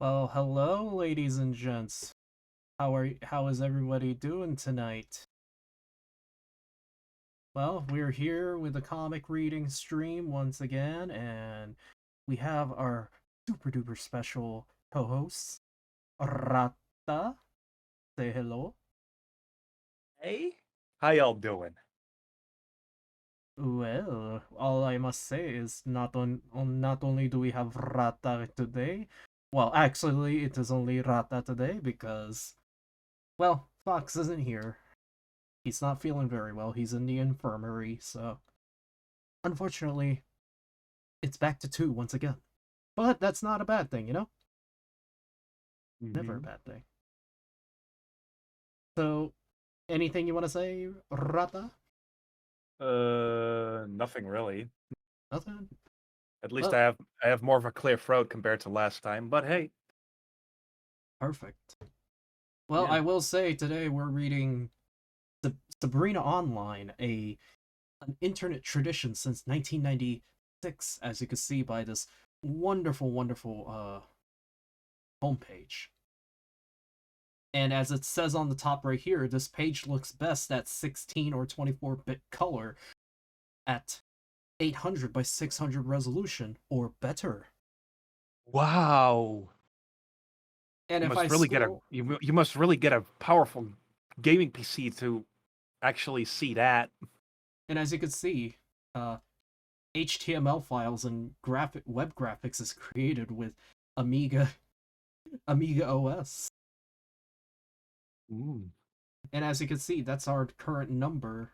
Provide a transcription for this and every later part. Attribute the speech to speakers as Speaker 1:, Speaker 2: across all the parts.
Speaker 1: Well, hello, ladies and gents. How is everybody doing tonight? Well, we're here with a comic reading stream once again, and we have our super duper special co-hosts, Rata. Say hello.
Speaker 2: Hey, how y'all doing?
Speaker 1: Well, all I must say is not only do we have Rata today, well, actually, it is only Rata today because, well, Fox isn't here. He's not feeling very well. He's in the infirmary, so unfortunately, it's back to two once again. But that's not a bad thing, you know? Never a
Speaker 2: Mm-hmm.
Speaker 1: bad thing. So, anything you want to say, Rata?
Speaker 2: Nothing really.
Speaker 1: Nothing?
Speaker 2: At least
Speaker 1: Well,
Speaker 2: I have more of a clear throat compared to last time. But hey,
Speaker 1: perfect. Well,
Speaker 2: yeah.
Speaker 1: I will say today we're reading Sabrina Online, an internet tradition since 1996, as you can see by this wonderful homepage. And as it says on the top right here, this page looks best at 16 or 24-bit color at 800 by 600 resolution or better.
Speaker 2: Wow.
Speaker 1: And
Speaker 2: You
Speaker 1: if
Speaker 2: must
Speaker 1: I
Speaker 2: really get a
Speaker 1: scroll,
Speaker 2: you must really get a powerful gaming PC to actually see that.
Speaker 1: and as you can see, uh, HTML files and graphic web graphics is created with Amiga Amiga OS.
Speaker 2: Mm,
Speaker 1: And as you can see, that's our current number.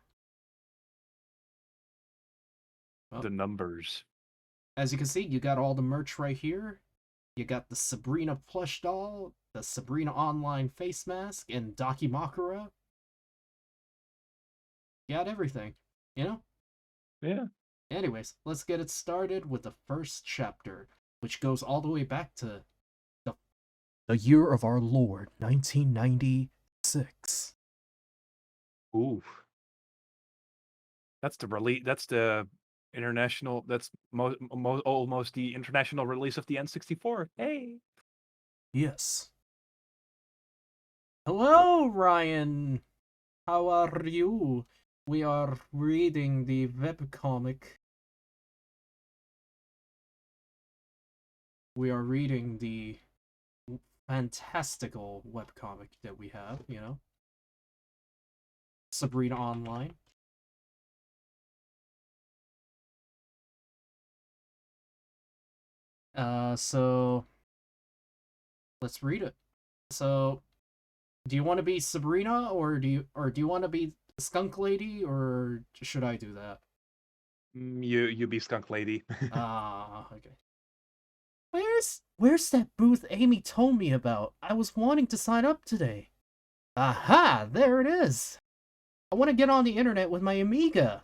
Speaker 1: Well,
Speaker 2: the numbers.
Speaker 1: as you can see, you got all the merch right here. You got the Sabrina plush doll, the Sabrina Online face mask, and Dakimakura. You got everything, you know?
Speaker 2: Yeah.
Speaker 1: Anyways, let's get it started with the first chapter, which goes all the way back to the, the year of our Lord, 1996.
Speaker 2: Ooh. That's the release. That's the international. That's almost the international release of the N64. Hey.
Speaker 1: Yes. Hello, Ryan. How are you? We are reading the webcomic. We are reading the fantastical webcomic that we have, you know? Sabrina Online. So let's read it. So, do you want to be Sabrina or do you want to be Skunk Lady or should I do that?
Speaker 2: You be skunk lady.
Speaker 1: Ah, okay. Where's that booth Amy told me about? I was wanting to sign up today. Aha, there it is. I want to get on the internet with my Amiga.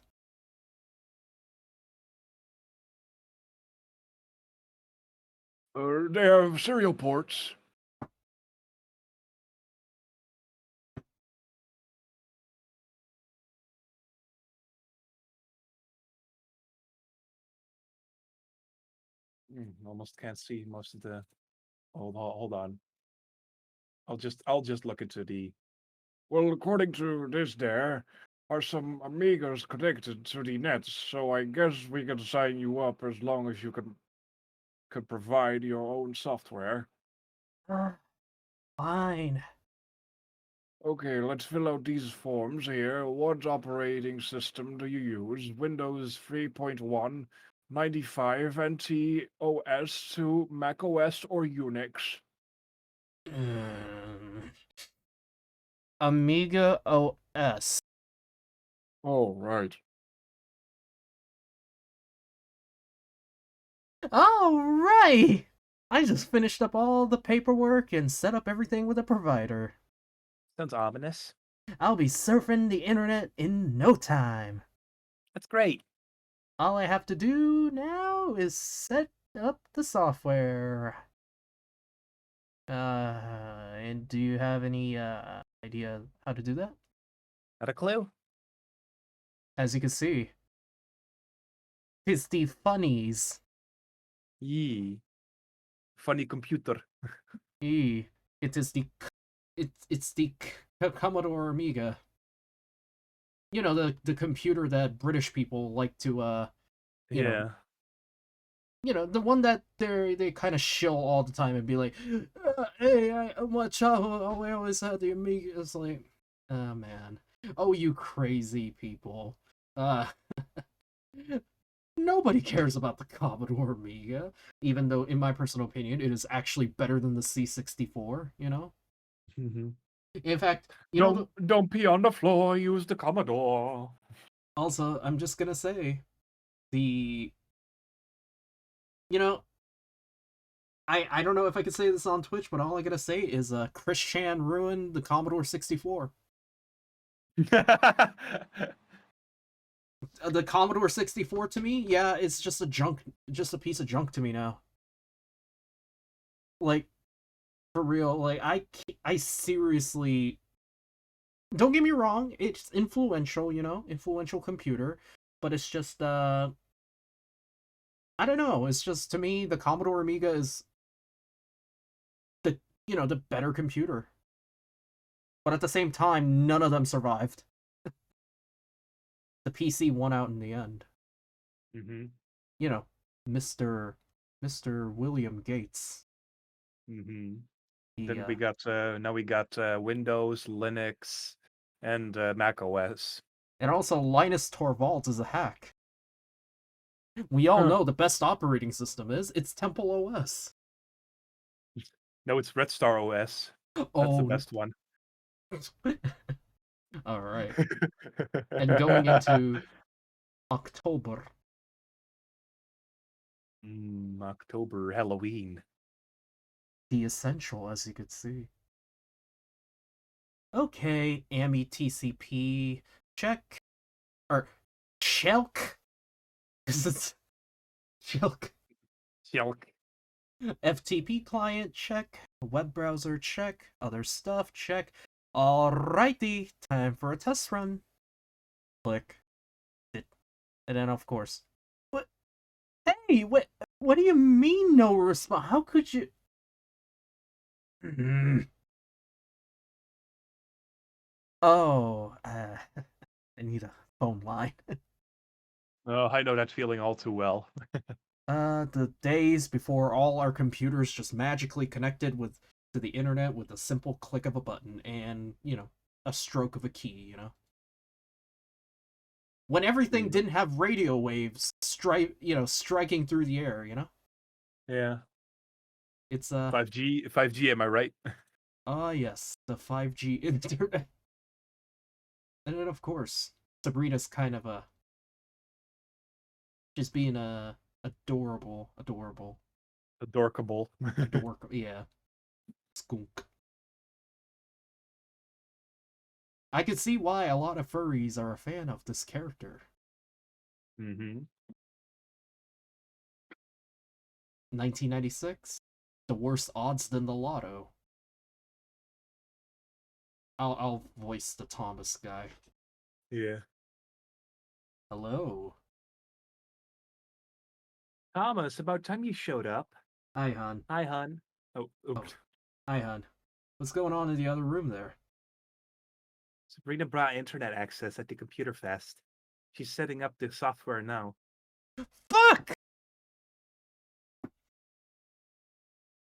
Speaker 2: They have serial ports. Almost can't see most of the. Hold on. I'll just look into the. Well, according to this, there are some Amigas connected to the net, so I guess we can sign you up as long as you can provide your own software.
Speaker 1: Fine.
Speaker 2: Okay, let's fill out these forms here. What operating system do you use? Windows 3.1, 95, NT OS to Mac OS or Unix?
Speaker 1: Mm. Amiga OS.
Speaker 2: Oh, right.
Speaker 1: All right. I just finished up all the paperwork and set up everything with a provider.
Speaker 2: Sounds ominous.
Speaker 1: I'll be surfing the internet in no time.
Speaker 2: That's great.
Speaker 1: All I have to do now is set up the software. And do you have any idea how to do that?
Speaker 2: Not a clue?
Speaker 1: As you can see, it's the funnies.
Speaker 2: Yee. Funny computer.
Speaker 1: E. It is the it's the Commodore Amiga. You know, the computer that British people like to you know,
Speaker 2: Yeah.
Speaker 1: the one that they kind of shill all the time and be like, "Hey, my childhood, I always had the Amiga." It's like, oh man, oh you crazy people. Uh, Nobody cares about the Commodore Amiga, even though, in my personal opinion, it is actually better than the C64. You know,
Speaker 2: Hmm.
Speaker 1: in fact,
Speaker 2: Don't pee on the floor. Use the Commodore.
Speaker 1: also, I'm just gonna say the you know I don't know if I could say this on Twitch, but all I gotta say is Chris Chan ruined the Commodore 64. The Commodore 64 to me, yeah, it's just just a piece of junk to me now. Like for real, like I seriously don't get me wrong, it's influential, influential computer, but it's just I don't know, it's just to me the Commodore Amiga is the the better computer. But at the same time, none of them survived. The PC won out in the end.
Speaker 2: Hmm.
Speaker 1: You know, Mr. William Gates.
Speaker 2: Hmm.
Speaker 1: He
Speaker 2: Then we got now we got Windows, Linux, and Mac OS.
Speaker 1: and also Linus Torvalds is a hack. We all
Speaker 2: Huh.
Speaker 1: know the best operating system is it's Temple OS.
Speaker 2: No, it's Red Star OS. That's the
Speaker 1: Oh,
Speaker 2: best one.
Speaker 1: all right. And going into October,
Speaker 2: October, Halloween.
Speaker 1: the essential, as you could see. Okay, AMI TCP check or Shelk, because it's Shelk.
Speaker 2: Silk.
Speaker 1: FTP client check, web browser check, other stuff check. Alrighty, time for a test run. Click it, and then of course, what? Hey, what do you mean no response? How could you? Oh, I need a phone line.
Speaker 2: Oh, I know that feeling all too well.
Speaker 1: The days before all our computers just magically connected to the internet with a simple click of a button and a stroke of a key. When everything
Speaker 2: Yeah.
Speaker 1: didn't have radio waves striking through the air.
Speaker 2: Yeah.
Speaker 1: It's
Speaker 2: 5G, 5G, am I right?
Speaker 1: yes, the 5G internet. And then of course, Sabrina's kind of just being a adorable,
Speaker 2: Adorkable.
Speaker 1: yeah, skunk. I could see why a lot of furries are a fan of this character.
Speaker 2: Hmm.
Speaker 1: 1996, the worst odds than the lotto. I'll voice the Thomas guy.
Speaker 2: Yeah.
Speaker 1: Hello.
Speaker 2: Thomas, about time you showed up.
Speaker 1: Hi, hon.
Speaker 2: Hi, hun. Oh,
Speaker 1: Oh,
Speaker 2: oops.
Speaker 1: hi, hon. What's going on in the other room there?
Speaker 2: Sabrina brought internet access at the Computer Fest. She's setting up the software now.
Speaker 1: Fuck!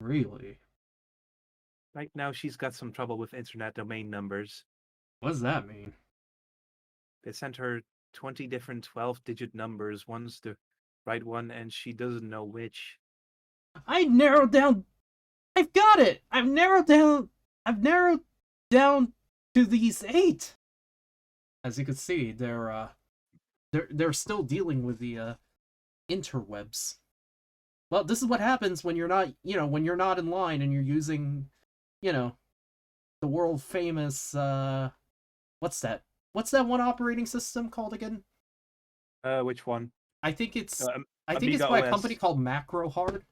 Speaker 1: Really?
Speaker 2: Right now, she's got some trouble with internet domain numbers.
Speaker 1: What does that mean?
Speaker 2: They sent her 20 different 12-digit numbers. One's the right one, and she doesn't know which.
Speaker 1: I narrowed down. I've got it. I've narrowed down to these 8. As you can see, they're still dealing with the interwebs. Well, this is what happens when you're not in line and you're using, you know, the world famous what's that? What's that one operating system called again?
Speaker 2: Which one?
Speaker 1: I think it's
Speaker 2: Uh, Am-
Speaker 1: I think it's
Speaker 2: Amiga
Speaker 1: by a company
Speaker 2: OS.
Speaker 1: called Macro Hard.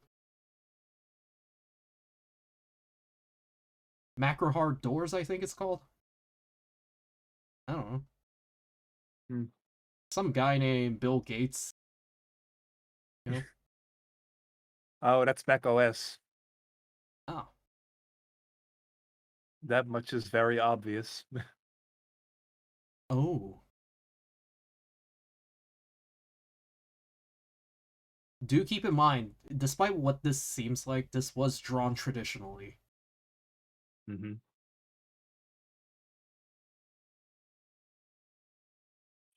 Speaker 1: Macro Hard Doors, I think it's called. I don't know.
Speaker 2: Hmm.
Speaker 1: Some guy named Bill Gates, you know.
Speaker 2: Oh, that's Mac OS.
Speaker 1: Oh.
Speaker 2: That much is very obvious.
Speaker 1: Oh. Do keep in mind, despite what this seems like, this was drawn traditionally.
Speaker 2: Mm-hmm.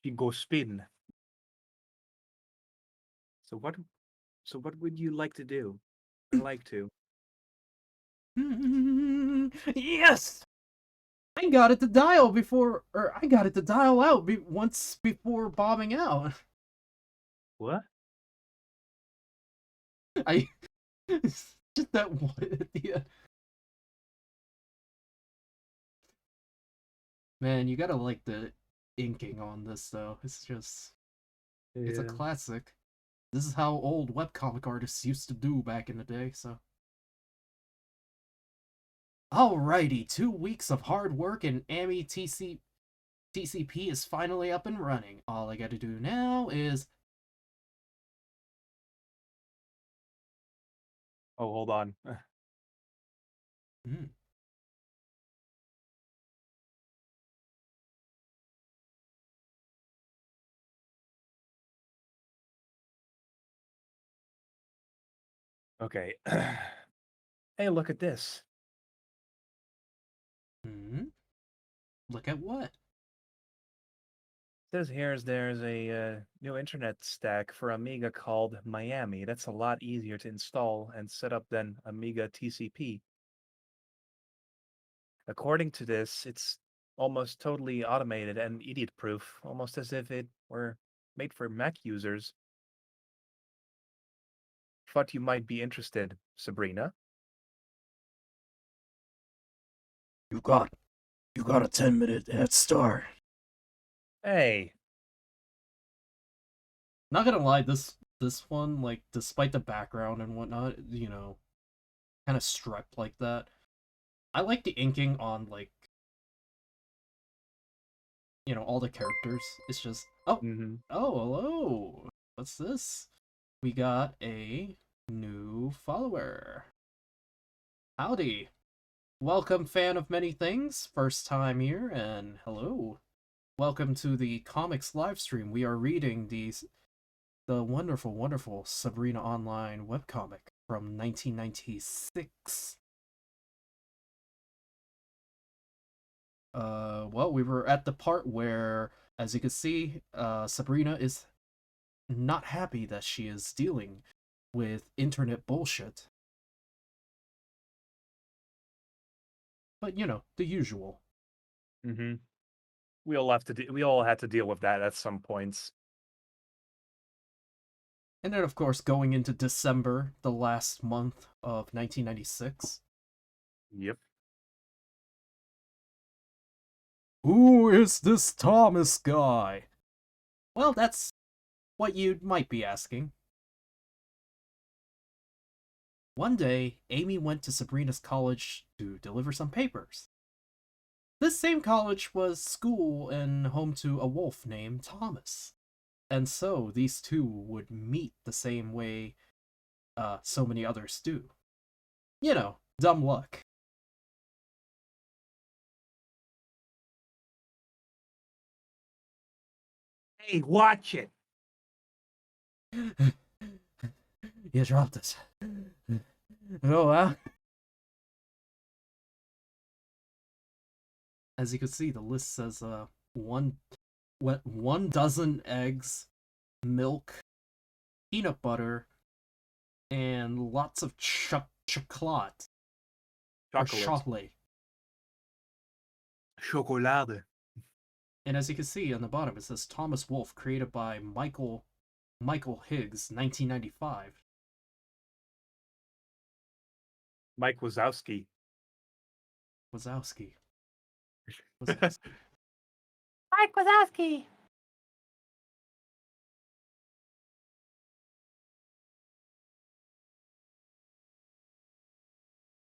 Speaker 2: You go spin. So what? So what would you like to do? Or like to?
Speaker 1: Yes! I got it to dial before, or I got it to dial out once before bombing out.
Speaker 2: What?
Speaker 1: I just that one at the end. Man, you gotta like the inking on this though. It's a
Speaker 2: Yeah.
Speaker 1: classic. This is how old webcomic artists used to do back in the day, so. Alrighty, 2 weeks of hard work and AMI TCP is finally up and running. All I gotta do now is.
Speaker 2: Oh, hold on.
Speaker 1: Hmm.
Speaker 2: Okay. Hey, look at this.
Speaker 1: Hmm? Look at what?
Speaker 2: Says there's a new internet stack for Amiga called Miami. That's a lot easier to install and set up than Amiga TCP. According to this, it's almost totally automated and idiot-proof, almost as if it were made for Mac users. Thought you might be interested, Sabrina.
Speaker 1: You got you got a 10-minute head start.
Speaker 2: Hey,
Speaker 1: Not gonna lie, this one, like, despite the background and whatnot, kind of striped like that. I like the inking on, like, all the characters. It's just,
Speaker 2: mm-hmm.
Speaker 1: oh, hello. What's this? We got a new follower. Howdy. Welcome, fan of many things. First time here, and hello. Welcome to the comics live stream. We are reading the wonderful, wonderful Sabrina Online webcomic from 1996. Well, we were at the part where, as you can see, Sabrina is not happy that she is dealing with internet bullshit. But, the usual.
Speaker 2: Mm-hmm. We all had to deal with that at some points.
Speaker 1: And then, of course, going into December, the last month of 1996.
Speaker 2: Yep.
Speaker 1: Who is this Thomas guy? Well, that's what you might be asking. One day, Amy went to Sabrina's college to deliver some papers. This same college was school and home to a wolf named Thomas. And so these two would meet the same way so many others do. Dumb luck.
Speaker 2: Hey, watch it.
Speaker 1: You dropped it. Oh well. As you can see, the list says one dozen eggs, milk, peanut butter, and lots of chocolate or
Speaker 2: Chocolate.
Speaker 1: chocolate.
Speaker 2: Chocolade.
Speaker 1: And as you can see on the bottom, it says Thomas Wolfe, created by Michael Higgs, 1995.
Speaker 2: Mike Wazowski.
Speaker 1: Wazowski. Wazowski.
Speaker 3: Mike Wazowski.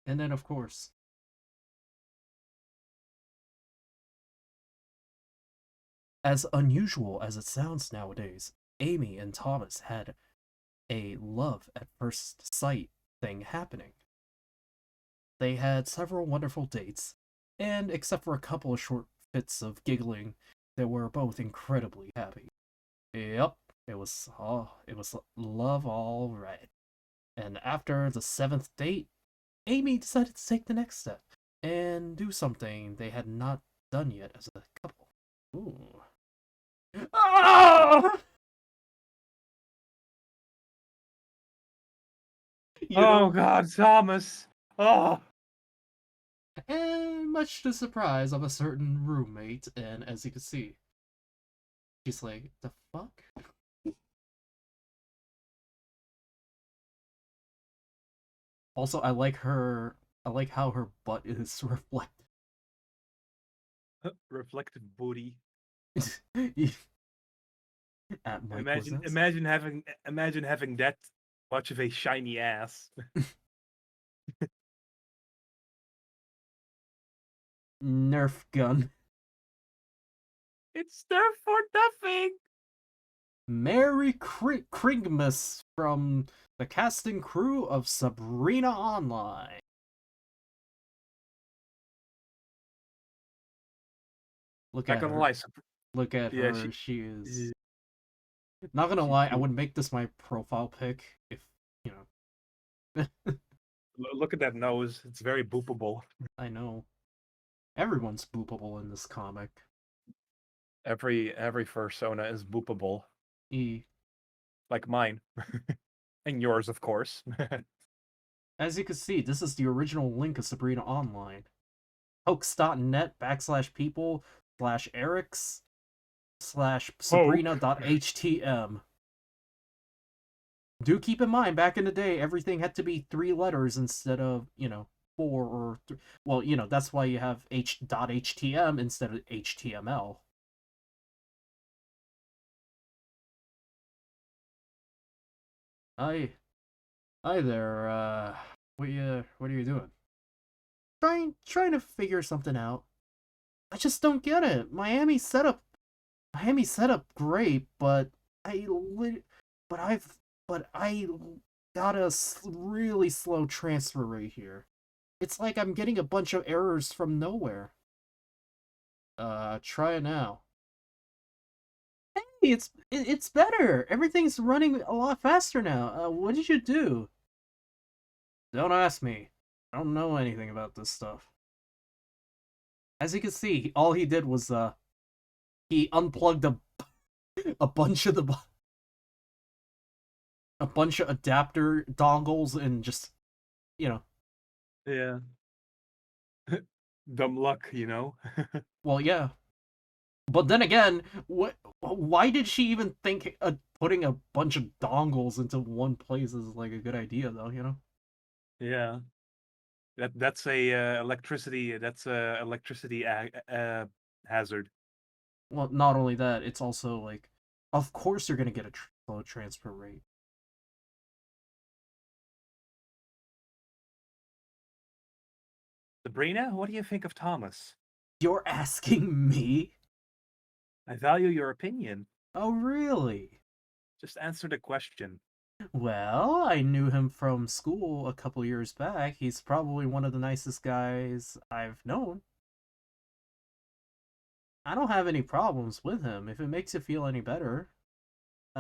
Speaker 1: And then, of course, as unusual as it sounds nowadays, Amy and Thomas had a love at first sight thing happening. They had several wonderful dates, And except for a couple of short fits of giggling, they were both incredibly happy. Yep, it was love all right. And after the 7th date, Amy decided to take the next step and do something they had not done yet as a couple. Ooh. Ah! You
Speaker 2: Oh
Speaker 1: know,
Speaker 2: God, Thomas. Oh.
Speaker 1: and much to the surprise of a certain roommate, and as you can see, she's like, the fuck? Also, I like how her butt is reflected.
Speaker 2: Reflective booty.
Speaker 1: At Mike
Speaker 2: Imagine,
Speaker 1: Wazowski.
Speaker 2: imagine having that much of a shiny ass.
Speaker 1: Nerf gun.
Speaker 2: It's there for nothing.
Speaker 1: Merry Kringmas from the casting crew of Sabrina Online. Look
Speaker 2: Not
Speaker 1: at
Speaker 2: gonna
Speaker 1: her.
Speaker 2: lie,
Speaker 1: Look at
Speaker 2: yeah,
Speaker 1: her. She is.
Speaker 2: she,
Speaker 1: Not gonna
Speaker 2: she's
Speaker 1: lie, I
Speaker 2: boop.
Speaker 1: would make this my profile pic if, you know.
Speaker 2: Look at that nose. It's very boopable.
Speaker 1: I know. Everyone's boopable in this comic.
Speaker 2: Every fursona is boopable,
Speaker 1: E.
Speaker 2: like mine, and yours, of course.
Speaker 1: As you can see, this is the original link of Sabrina Online. hoax.net/people/erics/sabrina.htm. Do keep in mind, back in the day, everything had to be 3 letters instead of, 4 or 3. Well, that's why you have h.htm instead of html. Hi, hi there. What are you doing? Trying to figure something out. I just don't get it. Miami setup great, but I lit, but I got a really slow transfer rate here. It's like I'm getting a bunch of errors from nowhere. Try it now. Hey, it's better. Everything's running a lot faster now. What did you do? Don't ask me. I don't know anything about this stuff. As you can see, all he did was he unplugged a bunch of a bunch of adapter dongles and just, you know.
Speaker 2: Yeah. Dumb luck, you know.
Speaker 1: Well, yeah. But then again, why did she even think putting a bunch of dongles into one place is like a good idea, though?
Speaker 2: Yeah. That's a electricity. That's a electricity hazard.
Speaker 1: Well, not only that, it's also like, of course you're gonna get a slow transfer rate.
Speaker 2: Sabrina, what do you think of Thomas?
Speaker 1: You're asking me?
Speaker 2: I value your opinion.
Speaker 1: Oh, really?
Speaker 2: Just answer the question.
Speaker 1: Well, I knew him from school a couple years back. He's probably one of the nicest guys I've known. I don't have any problems with him. If it makes you feel any better,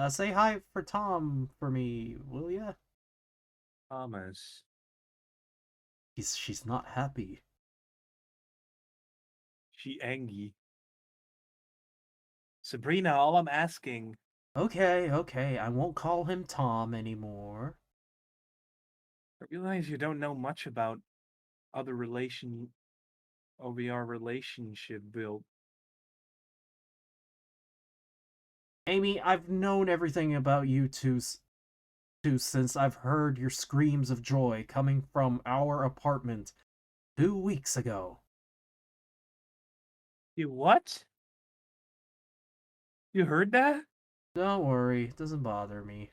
Speaker 1: say hi for Tom for me, will ya?
Speaker 2: Thomas.
Speaker 1: She's not happy.
Speaker 2: She angry. Sabrina, all I'm asking.
Speaker 1: Okay, I won't call him Tom anymore.
Speaker 2: I realize you don't know much about other our relationship build.
Speaker 1: Amy, I've known everything about you two since I've heard your screams of joy coming from our apartment 2 weeks ago.
Speaker 2: You what? You heard that?
Speaker 1: Don't worry, it doesn't bother me.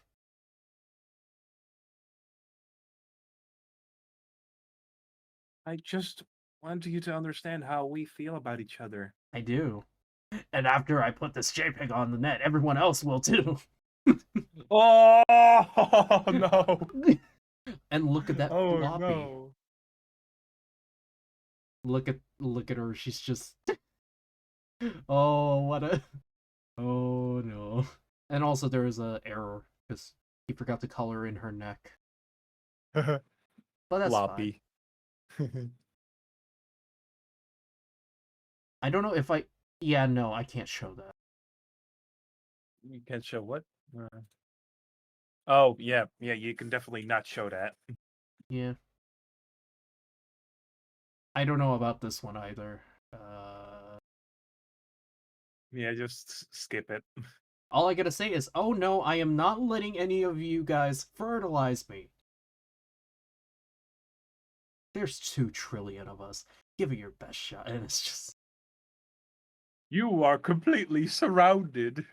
Speaker 2: I just want you to understand how we feel about each other.
Speaker 1: I do. And after I put this JPEG on the net, everyone else will too.
Speaker 2: Oh no!
Speaker 1: And look at that
Speaker 2: Oh
Speaker 1: floppy.
Speaker 2: no!
Speaker 1: Look at her. She's just. Oh, what a. Oh no. And also there is a error because he forgot to color in her neck. But that's fine.
Speaker 2: Floppy.
Speaker 1: I don't know if I. Yeah, no, I can't show that.
Speaker 2: You can't show what? Oh, yeah, you can definitely not show that.
Speaker 1: Yeah. I don't know about this one either.
Speaker 2: Yeah, just skip it.
Speaker 1: All I gotta say is, oh no, I am not letting any of you guys fertilize me. There's 2 trillion of us. Give it your best shot. And it's just.
Speaker 2: You are completely surrounded.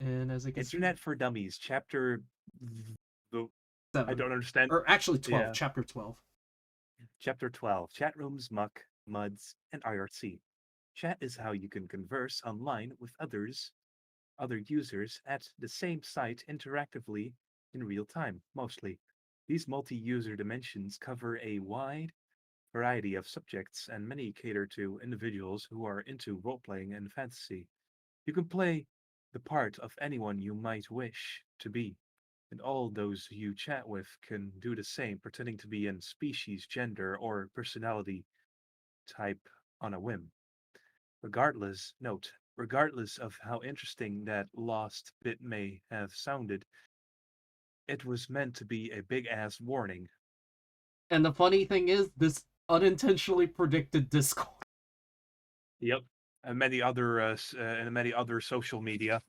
Speaker 1: And as it gets.
Speaker 2: Internet for Dummies, chapter. The
Speaker 1: 7.
Speaker 2: I don't understand.
Speaker 1: Or actually 12,
Speaker 2: Yeah.
Speaker 1: chapter 12.
Speaker 2: Chapter 12, Chat Rooms, Muck, Muds, and IRC. Chat is how you can converse online with other users at the same site interactively in real time, mostly. These multi-user dimensions cover a wide variety of subjects, and many cater to individuals who are into role-playing and fantasy. You can play the part of anyone you might wish to be, and all those you chat with can do the same, pretending to be in species, gender, or personality type on a whim. Regardless of how interesting that lost bit may have sounded, it was meant to be a big ass warning.
Speaker 1: And the funny thing is, this unintentionally predicted Discord.
Speaker 2: Yep. And many other social media.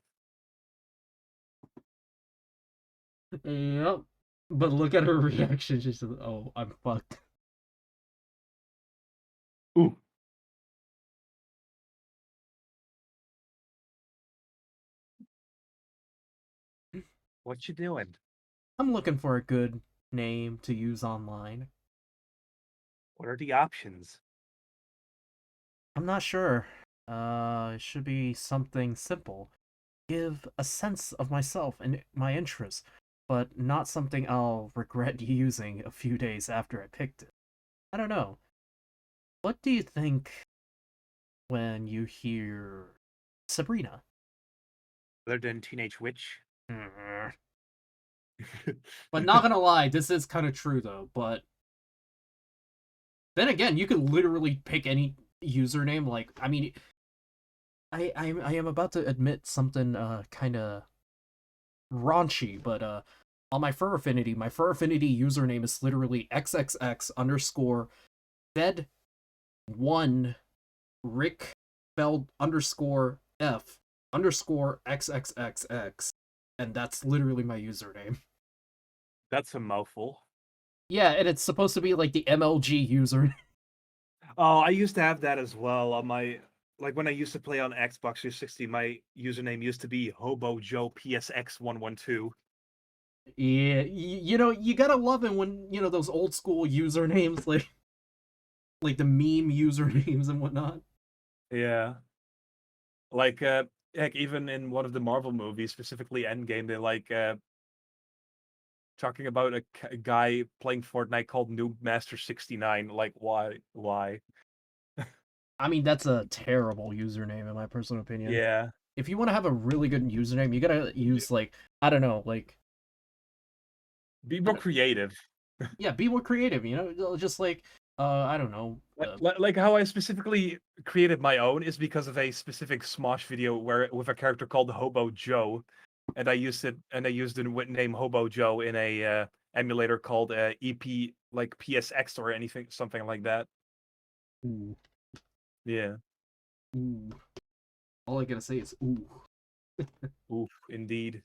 Speaker 1: Yep. But look at her reaction. She says, "Oh, I'm fucked."
Speaker 2: Ooh. What you doing?
Speaker 1: I'm looking for a good name to use online.
Speaker 2: What are the options?
Speaker 1: I'm not sure. It should be something simple. Give a sense of myself and my interests, but not something I'll regret using a few days after I picked it. I don't know. What do you think when you hear Sabrina?
Speaker 2: Other than Teenage Witch?
Speaker 1: But not gonna lie, this is kind of true though. But then again, you could literally pick any username. Like, I mean, I am about to admit something kind of raunchy, but on my Fur Affinity username is literally xxx underscore fed one Rick spelled underscore f underscore xxxx, and that's literally my username.
Speaker 2: That's a mouthful.
Speaker 1: Yeah, and it's supposed to be like the MLG user.
Speaker 2: Oh, I used to have that as well on my when I used to play on Xbox 360, my username used to be Hobo Joe PSX112.
Speaker 1: Yeah, you know, you gotta love it when, you know, those old school usernames, like the meme usernames and whatnot.
Speaker 2: Yeah. Heck, even in one of the Marvel movies, specifically Endgame, they talking about a guy playing Fortnite called Noob Master 69. Like, why? Why?
Speaker 1: I mean, that's a terrible username in my personal opinion.
Speaker 2: Yeah.
Speaker 1: If you want to have a really good username, you gotta use like, I don't know, like,
Speaker 2: Be more creative.
Speaker 1: yeah, be more creative. You know, just like I don't know.
Speaker 2: Like how I specifically created my own is because of a specific Smosh video where with a character called Hobo Joe, and I used the name Hobo Joe in a emulator called EP like PSX or anything something like that.
Speaker 1: Ooh,
Speaker 2: Yeah.
Speaker 1: ooh. All I gotta say is ooh.
Speaker 2: Oof, indeed.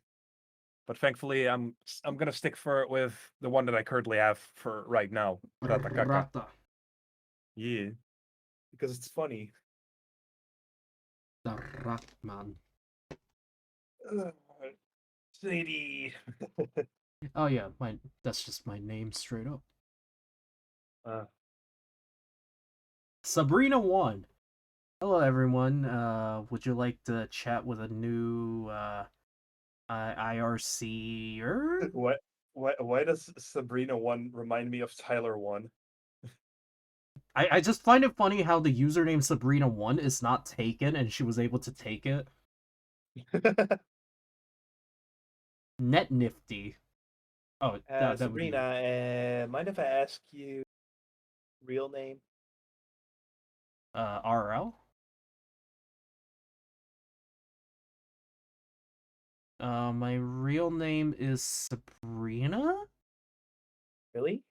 Speaker 2: But thankfully, I'm gonna stick with the one that I currently have for right now. Ratakaka.
Speaker 1: Rata.
Speaker 2: Yeah, because it's funny.
Speaker 1: The Ratman.
Speaker 2: Sadie.
Speaker 1: Oh yeah, that's just my name straight up. Sabrina 1. Hello everyone. Would you like to chat with a new IRC-er?
Speaker 2: What? Why does Sabrina 1 remind me of Tyler 1?
Speaker 1: I just find it funny how the username Sabrina1 is not taken and she was able to take it. Net nifty. Oh, that would be
Speaker 4: Sabrina, mind if I ask you real name?
Speaker 1: RL. My real name is Sabrina?
Speaker 4: Really?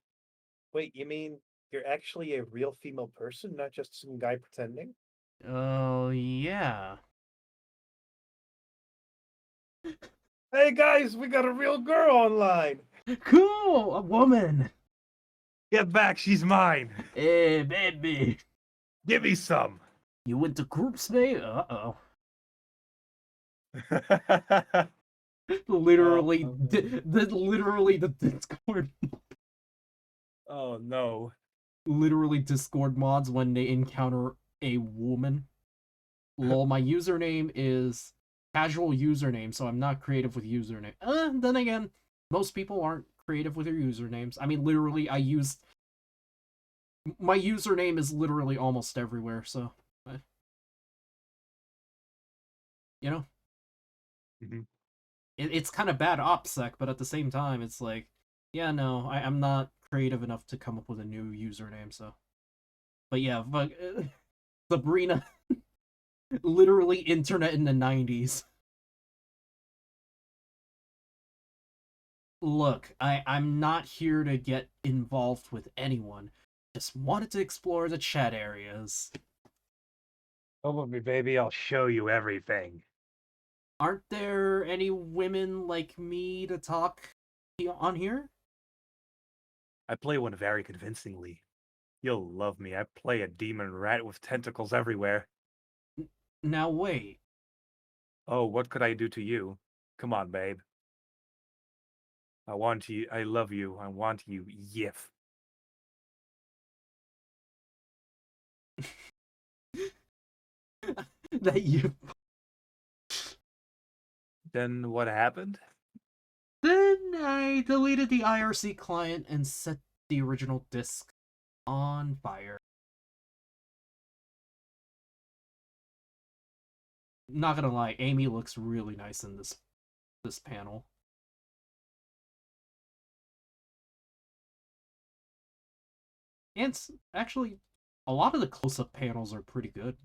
Speaker 4: Wait, you mean you're actually a real female person, not just some guy pretending?
Speaker 1: Oh, yeah.
Speaker 4: Hey guys, we got a real girl online!
Speaker 1: Cool! A woman!
Speaker 2: Get back, she's mine.
Speaker 1: Hey, baby!
Speaker 2: Give me some.
Speaker 1: You went to groups, mate? Uh-oh. Literally, literally the Discord.
Speaker 2: Oh no.
Speaker 1: Literally Discord mods when they encounter a woman. Lol, my username is casual username, so I'm not creative with username. Then again, most people aren't creative with their usernames. I mean, literally, my username is literally almost everywhere, so you know,
Speaker 2: Mhm.
Speaker 1: it's kind of bad OPSEC, but at the same time, it's like, yeah, no, I'm not creative enough to come up with a new username, so. But yeah, Sabrina, literally internet in the 90s. Look, I'm not here to get involved with anyone. Just wanted to explore the chat areas.
Speaker 2: Come with me, baby. I'll show you everything.
Speaker 1: Aren't there any women like me to talk on here?
Speaker 2: I play one very convincingly. You'll love me. I play a demon rat with tentacles everywhere.
Speaker 1: Now wait.
Speaker 2: Oh, what could I do to you? Come on, babe. I want you. I love you. I want you. Yif.
Speaker 1: That you.
Speaker 2: Then what happened?
Speaker 1: Then I deleted the IRC client and set the original disk on fire. Not gonna lie, Amy looks really nice in this panel. And actually, a lot of the close-up panels are pretty good.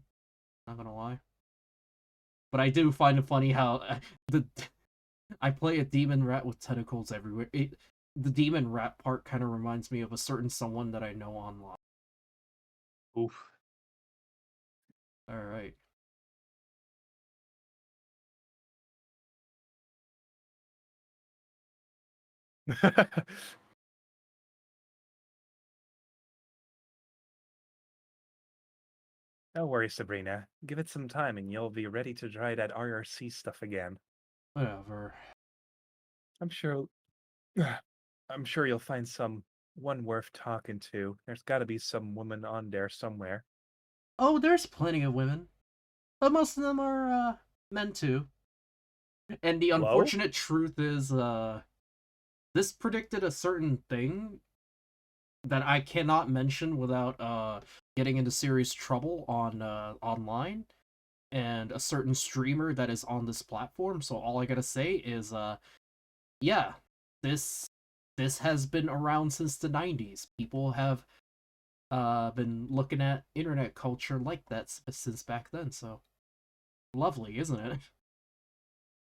Speaker 1: Not gonna lie. But I do find it funny how the I play a demon rat with tentacles everywhere. The demon rat part kind of reminds me of a certain someone that I know online.
Speaker 2: Oof.
Speaker 1: All right.
Speaker 2: Don't worry, Sabrina. Give it some time and you'll be ready to try that IRC stuff again.
Speaker 1: Whatever.
Speaker 2: I'm sure I'm sure you'll find one worth talking to. There's gotta be some woman on there somewhere.
Speaker 1: Oh, there's plenty of women, but most of them are men too. And the
Speaker 2: Hello?
Speaker 1: unfortunate truth is, this predicted a certain thing that I cannot mention without getting into serious trouble on online and a certain streamer that is on this platform. So all I gotta say is yeah, this has been around since the 90s. People have been looking at internet culture like that since back then. So lovely, isn't it?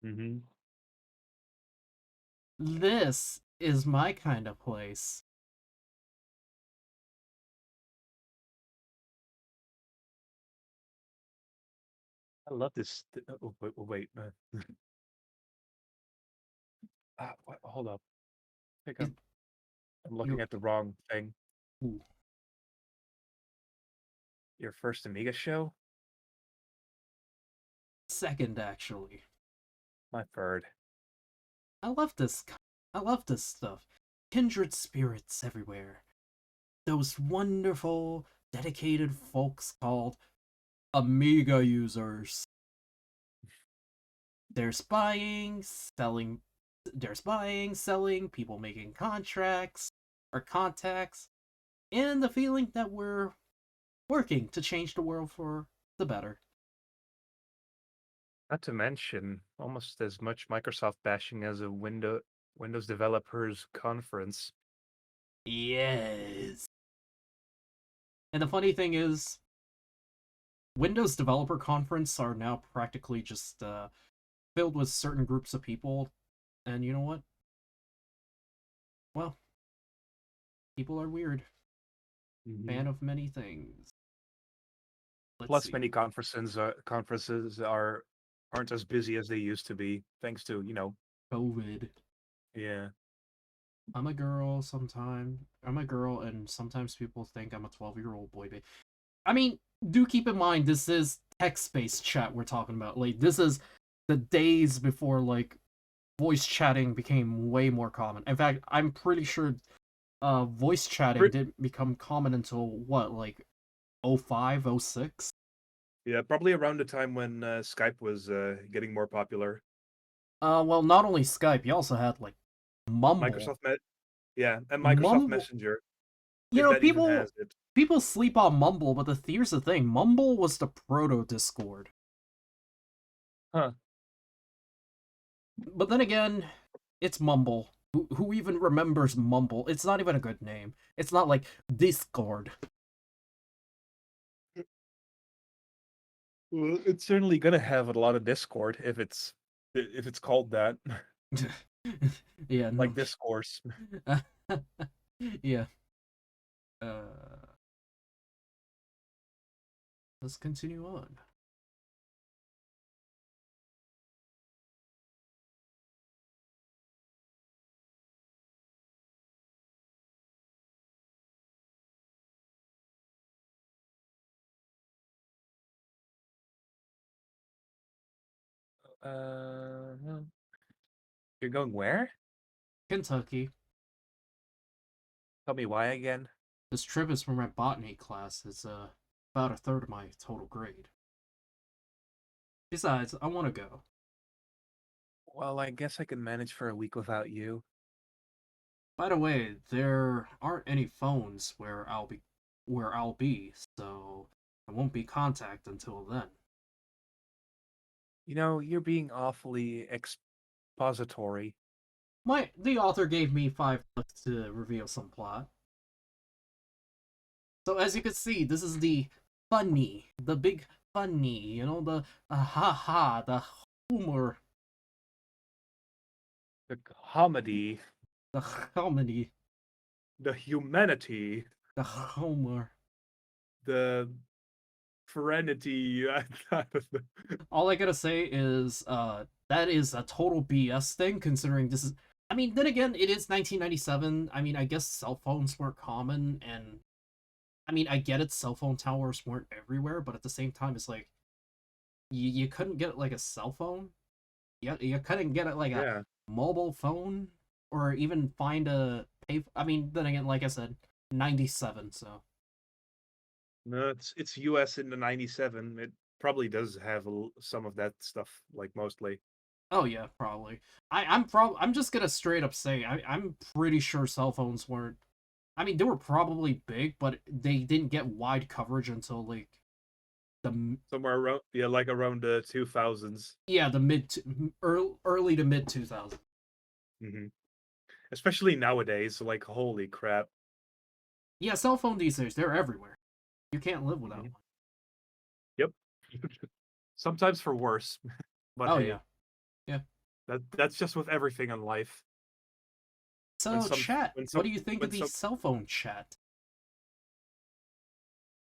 Speaker 2: Mm-hmm.
Speaker 1: This is my kind of place.
Speaker 2: I love this. Oh, wait. Hold up. I think
Speaker 1: It,
Speaker 2: I'm looking
Speaker 1: you,
Speaker 2: at the wrong thing.
Speaker 1: ooh,
Speaker 2: Your first Amiga show?
Speaker 1: second, actually.
Speaker 2: My third.
Speaker 1: I love this. I love this stuff. Kindred spirits everywhere. Those wonderful, dedicated folks called Amiga users. They're spying, selling there's buying, selling, people making contracts or contacts, and the feeling that we're working to change the world for the better.
Speaker 5: Not to mention, almost as much Microsoft bashing as a Windows developers conference.
Speaker 1: Yes. And the funny thing is, Windows Developer Conference are now practically just filled with certain groups of people, and you know what? Well, people are weird.
Speaker 5: Mhm.
Speaker 1: Fan of many things. Let's
Speaker 5: Plus,
Speaker 1: see.
Speaker 5: many conferences aren't as busy as they used to be, thanks to
Speaker 1: COVID.
Speaker 5: yeah.
Speaker 1: I'm a girl sometimes. I'm a girl, and sometimes people think I'm a 12-year-old boy. I mean, do keep in mind this is text-based chat we're talking about. Like, this is the days before like voice chatting became way more common. In fact, I'm pretty sure voice chatting
Speaker 5: Pre-
Speaker 1: didn't become common until what, like 05, 06?
Speaker 5: Yeah, probably around the time when Skype was getting more popular.
Speaker 1: Well, not only Skype, you also had like Mumble.
Speaker 5: Yeah, and Microsoft
Speaker 1: Mumble,
Speaker 5: Messenger,
Speaker 1: you
Speaker 5: if
Speaker 1: know,
Speaker 5: that even
Speaker 1: people
Speaker 5: has it.
Speaker 1: people sleep on Mumble, but here's the thing: Mumble was the proto Discord.
Speaker 5: Huh.
Speaker 1: But then again, it's Mumble. Who even remembers Mumble? It's not even a good name. It's not like Discord.
Speaker 5: Well, it's certainly gonna have a lot of Discord if it's called that,
Speaker 1: Yeah, no.
Speaker 5: like discourse.
Speaker 1: Yeah. Uh, let's continue on.
Speaker 5: Uh, you're going where?
Speaker 1: Kentucky.
Speaker 5: Tell me why again.
Speaker 1: This trip is for my botany class. It's about a third of my total grade. Besides, I want to go.
Speaker 5: Well, I guess I can manage for a week without you.
Speaker 1: By the way, there aren't any phones where I'll be, so I won't be contacted until then.
Speaker 5: You know, you're being awfully expository.
Speaker 1: The author gave me 5 books to reveal some plot. So as you can see, this is the big funny, the ha ha, the humor,
Speaker 5: The comedy,
Speaker 1: the comedy,
Speaker 5: the humanity,
Speaker 1: the humor.
Speaker 5: the serenity.
Speaker 1: All I gotta say is, that is a total BS thing, considering this is. I mean, then again, it is 1997. I mean, I guess cell phones weren't common, and I mean, I get it, cell phone towers weren't everywhere, but at the same time, it's like you couldn't get like a cell phone. You couldn't get it like a
Speaker 5: Yeah.
Speaker 1: mobile phone, or even find a pay. I mean, then again, like I said, 97. So
Speaker 5: No, it's US in the 97. It probably does have some of that stuff, like mostly.
Speaker 1: oh yeah, probably. I'm just gonna straight up say I'm pretty sure cell phones weren't. I mean, they were probably big, but they didn't get wide coverage until like
Speaker 5: Somewhere around, yeah, like around the 2000s.
Speaker 1: the early to mid 2000s.
Speaker 5: Hmm. Especially nowadays, like holy crap.
Speaker 1: Yeah, cell phone these days, they're everywhere. You can't live without
Speaker 5: Mhm.
Speaker 1: one.
Speaker 5: Yep. Sometimes for worse, but
Speaker 1: Oh
Speaker 5: hey,
Speaker 1: yeah, yeah.
Speaker 5: that's just with everything in life. When
Speaker 1: So
Speaker 5: some
Speaker 1: chat,
Speaker 5: when
Speaker 1: what
Speaker 5: some
Speaker 1: do you think of
Speaker 5: when
Speaker 1: the
Speaker 5: some
Speaker 1: cell phone chat?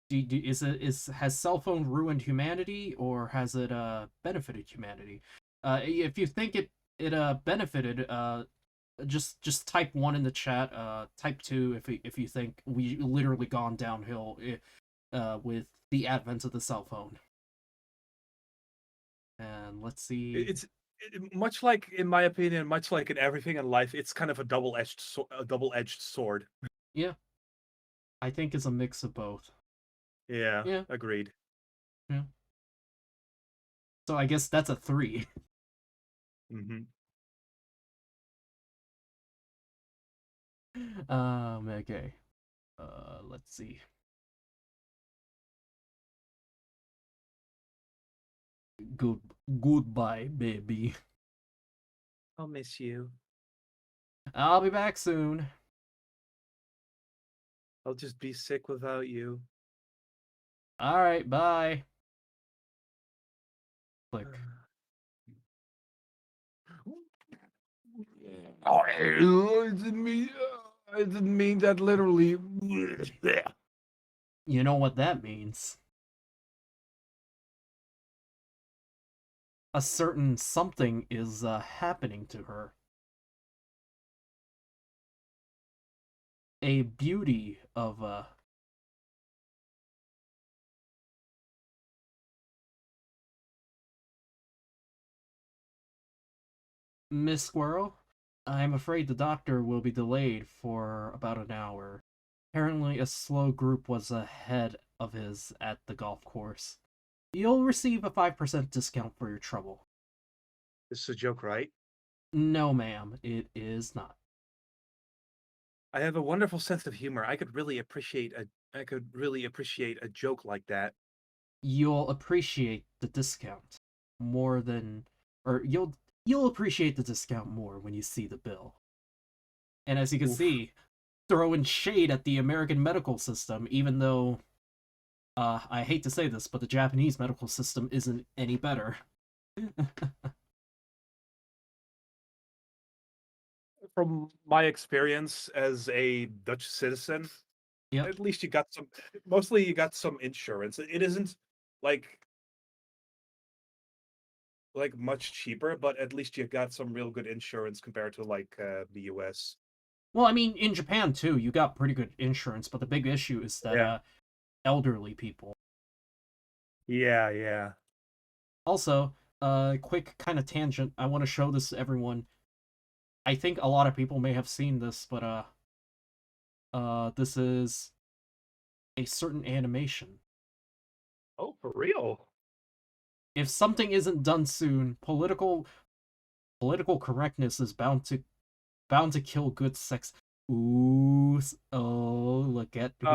Speaker 1: Has cell phone ruined humanity, or has it benefited humanity? If you think it benefited, just type 1 in the chat. Type 2 if you think we literally gone downhill with the advent of the cell phone. And let's see.
Speaker 5: it's much like, in my opinion, much like in everything in life, it's kind of a double-edged sword.
Speaker 1: Yeah, I think it's a mix of both.
Speaker 5: Yeah,
Speaker 1: Yeah,
Speaker 5: agreed.
Speaker 1: yeah. So I guess that's a 3.
Speaker 5: Hmm.
Speaker 1: Okay. Let's see. Good goodbye, baby.
Speaker 5: I'll miss you.
Speaker 1: I'll be back soon.
Speaker 5: I'll just be sick without you.
Speaker 1: Alright, bye. Click.
Speaker 2: Oh, I didn't mean that literally.
Speaker 1: You know what that means. A certain something is happening to her. A beauty of Miss Squirrel, I'm afraid the doctor will be delayed for about an hour. Apparently, a slow group was ahead of his at the golf course. You'll receive a 5% discount for your trouble.
Speaker 5: This is a joke, right?
Speaker 1: No, ma'am, it is not.
Speaker 5: I have a wonderful sense of humor. I could really appreciate a joke like that.
Speaker 1: You'll appreciate the discount more than, or you'll appreciate the discount more when you see the bill. And as you can
Speaker 5: Oof.
Speaker 1: see, throwing shade at the American medical system, even though I hate to say this, but the Japanese medical system isn't any better.
Speaker 5: From my experience as a Dutch citizen,
Speaker 1: Yep.
Speaker 5: at least you got some. Mostly, you got some insurance. It isn't like much cheaper, but at least you got some real good insurance compared to the US.
Speaker 1: Well, I mean, in Japan too, you got pretty good insurance, but the big issue is that
Speaker 5: Yeah.
Speaker 1: Elderly people.
Speaker 5: Yeah, yeah.
Speaker 1: Also, quick kind of tangent. I want to show this to everyone. I think a lot of people may have seen this, but this is a certain animation.
Speaker 5: Oh, for real?
Speaker 1: If something isn't done soon, political correctness is bound to kill good sex. Ooh, oh, look at who.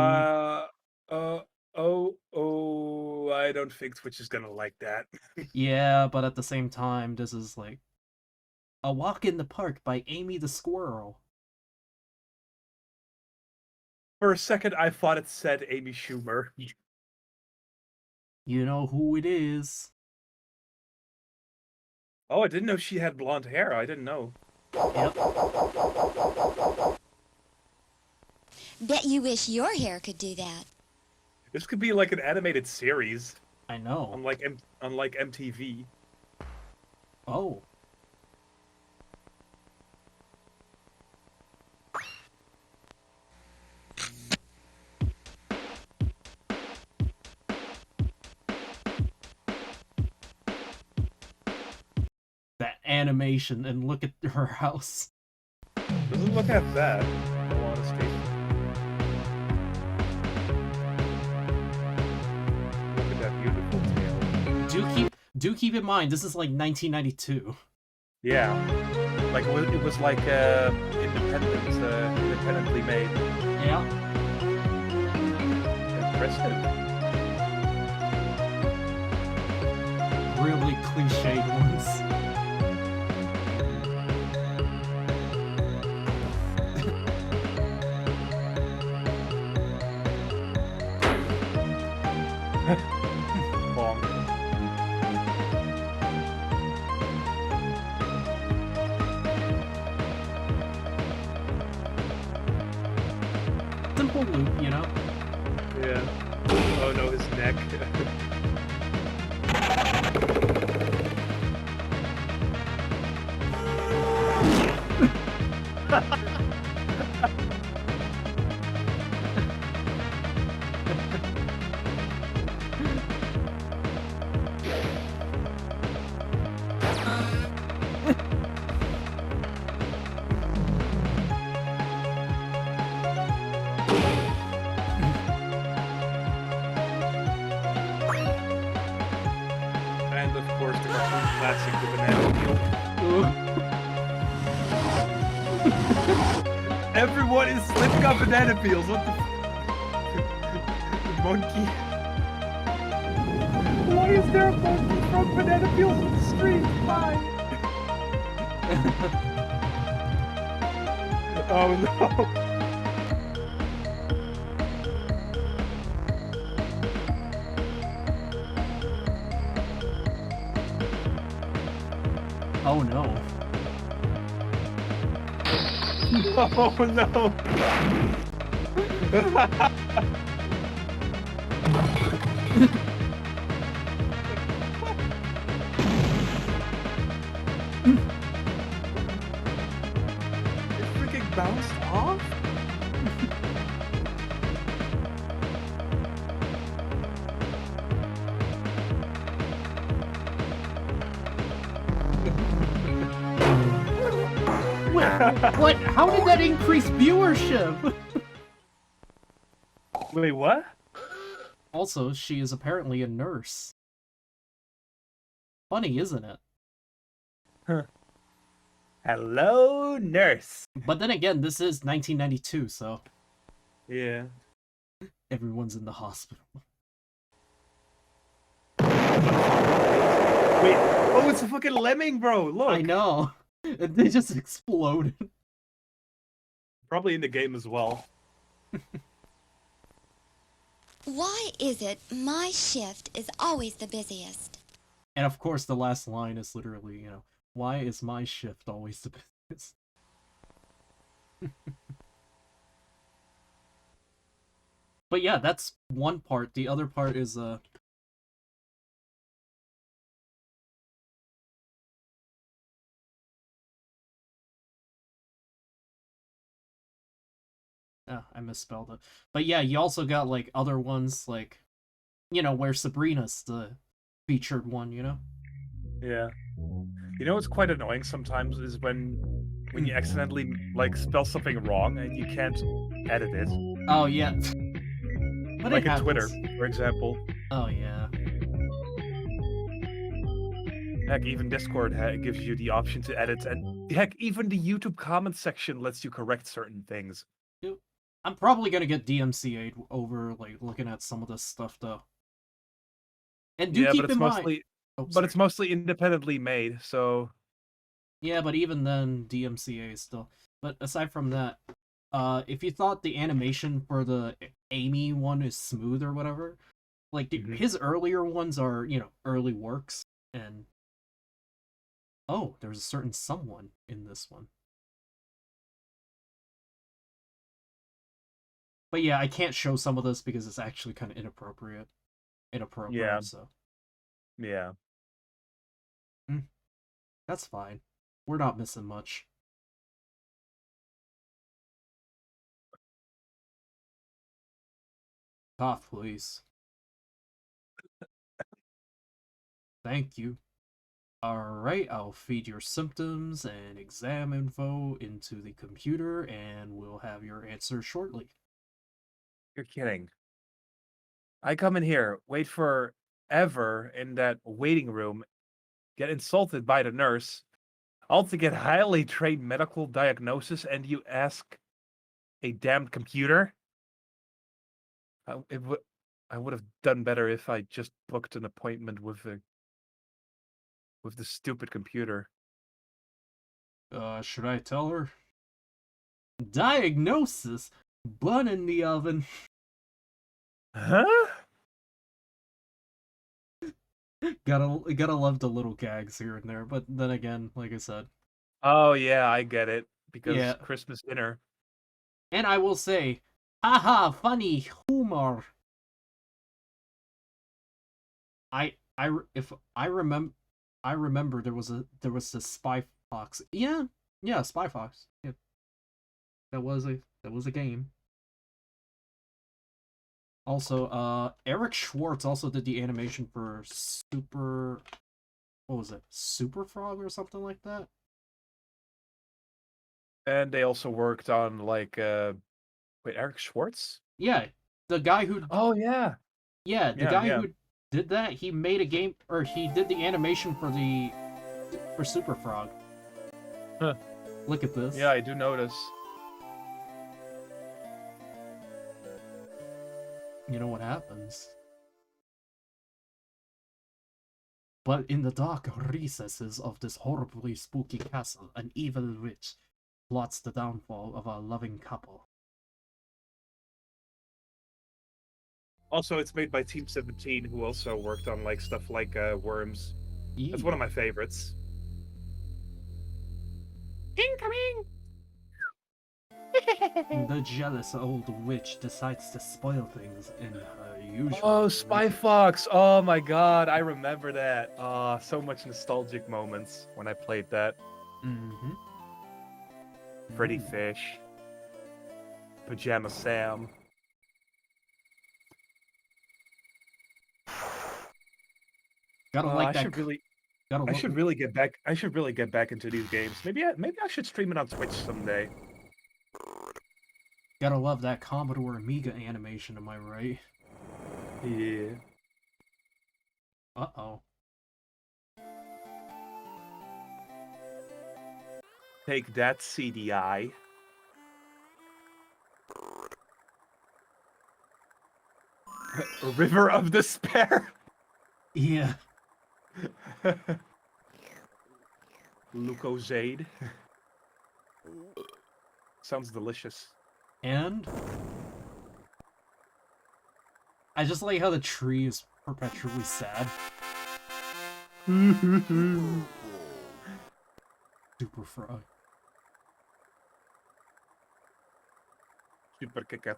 Speaker 5: I don't think Twitch is gonna like that.
Speaker 1: Yeah, but at the same time, this is like A Walk in the Park by Amy the Squirrel.
Speaker 5: For a second, I thought it said Amy Schumer.
Speaker 1: You know who it is.
Speaker 5: Oh, I didn't know she had blonde hair. I didn't know.
Speaker 1: Yep.
Speaker 6: Bet you wish your hair could do that.
Speaker 5: This could be like an animated series,
Speaker 1: I know.
Speaker 5: unlike MTV.
Speaker 1: Oh. That animation, and look at her house.
Speaker 5: Doesn't look half bad, in all honesty. Look at that beautiful tail.
Speaker 1: Do keep in mind, this is like 1992.
Speaker 5: Yeah, like it was like independently made.
Speaker 1: Yeah.
Speaker 5: Impressive.
Speaker 1: Really cliched ones.
Speaker 5: Long.
Speaker 1: Simple loop, you know?
Speaker 5: Yeah. Oh no, his neck. And of course the cartoon classic, the banana peel.
Speaker 1: Ooh.
Speaker 2: Everyone is slipping on banana peels. What the? The monkey. Why is there a monkey from banana peels in the street? Why? Oh no.
Speaker 1: Oh no.
Speaker 2: Oh no. It freaking bounced off?
Speaker 1: What? How did that increase viewership?
Speaker 2: Wait, what?
Speaker 1: Also, she is apparently a nurse. Funny, isn't it?
Speaker 2: Hello, nurse.
Speaker 1: But then again, this is 1992, so
Speaker 5: Yeah.
Speaker 1: everyone's in the hospital.
Speaker 5: Wait. Oh, it's a fucking lemming, bro. Look.
Speaker 1: I know. They just exploded.
Speaker 5: Probably in the game as well.
Speaker 6: Why is it my shift is always the busiest?
Speaker 1: And of course, the last line is literally, why is my shift always the business? But yeah, that's one part. The other part is, I misspelled it. But yeah, you also got, like, other ones, like, where Sabrina's the featured one,
Speaker 2: Yeah. You know what's quite annoying sometimes is when you accidentally like spell something wrong and you can't edit it.
Speaker 1: Oh, yeah. But
Speaker 2: Like
Speaker 1: it
Speaker 2: in Twitter,
Speaker 1: happens.
Speaker 2: for example.
Speaker 1: Oh, yeah.
Speaker 2: Heck, even Discord gives you the option to edit, and heck, even the YouTube comment section lets you correct certain things.
Speaker 1: I'm probably gonna get DMCA'd over, like, looking at some of this stuff, though. And do
Speaker 2: Yeah,
Speaker 1: keep
Speaker 2: but it's
Speaker 1: in mind...
Speaker 2: mostly
Speaker 1: Oh,
Speaker 2: but
Speaker 1: sorry.
Speaker 2: it's mostly independently made, so
Speaker 1: Yeah, but even then, DMCA is still... But aside from that, if you thought the animation for the Amy one is smooth or whatever, like, his earlier ones are, early works, and... Oh, there's a certain someone in this one. But yeah, I can't show some of this because it's actually kind of inappropriate.
Speaker 2: Yeah.
Speaker 1: So...
Speaker 2: yeah.
Speaker 1: That's fine. We're not missing much. Cough, please. Thank you. Alright, I'll feed your symptoms and exam info into the computer, and we'll have your answer shortly.
Speaker 2: You're kidding. I come in here, wait for ever in that waiting room, get insulted by the nurse, all to get highly trained medical diagnosis, and you ask a damned computer? I would have done better if I just booked an appointment with the stupid computer.
Speaker 1: Should I tell her? Diagnosis? Bun in the oven.
Speaker 2: Huh?
Speaker 1: Gotta love the little gags here and there, but then again, like I said.
Speaker 2: Oh yeah, I get it. Because
Speaker 1: Yeah.
Speaker 2: Christmas dinner.
Speaker 1: And I will say, haha, funny humor. If I remember there was a Spy Fox. Yeah, Spy Fox. Yeah. That was a game. Also, Eric Schwartz also did the animation for what was it? Super Frog or something like that?
Speaker 2: And they also worked on like wait, Eric Schwartz?
Speaker 1: Yeah, the guy who
Speaker 2: Oh yeah.
Speaker 1: Yeah, the
Speaker 2: Yeah,
Speaker 1: guy
Speaker 2: yeah.
Speaker 1: who did that, he made a game, or he did the animation for Super Frog.
Speaker 2: Huh.
Speaker 1: Look at this.
Speaker 2: Yeah, I do notice.
Speaker 1: you know what happens. But in the dark recesses of this horribly spooky castle, an evil witch plots the downfall of a loving couple.
Speaker 5: Also, it's made by Team 17, who also worked on like stuff like Worms. That's one of my favorites.
Speaker 3: Incoming!
Speaker 1: The jealous old witch decides to spoil things in her usual
Speaker 5: Oh,
Speaker 1: way.
Speaker 5: Spy Fox! Oh my god, I remember that. Oh, so much nostalgic moments when I played that.
Speaker 1: Mm-hmm.
Speaker 5: Freddy Fish, Pajama Sam.
Speaker 1: Gotta like
Speaker 5: I
Speaker 1: that.
Speaker 5: should really,
Speaker 1: Gotta
Speaker 5: I
Speaker 1: look.
Speaker 5: should really get back. I should really get back into these games. Maybe I should stream it on Twitch someday.
Speaker 1: Gotta love that Commodore Amiga animation. Am I right?
Speaker 5: Yeah.
Speaker 1: Uh-oh.
Speaker 5: Take that, CDI. River of Despair.
Speaker 1: Yeah.
Speaker 5: Lucozade. Sounds delicious.
Speaker 1: And I just like how the tree is perpetually sad. Super Frog.
Speaker 5: Super kicker.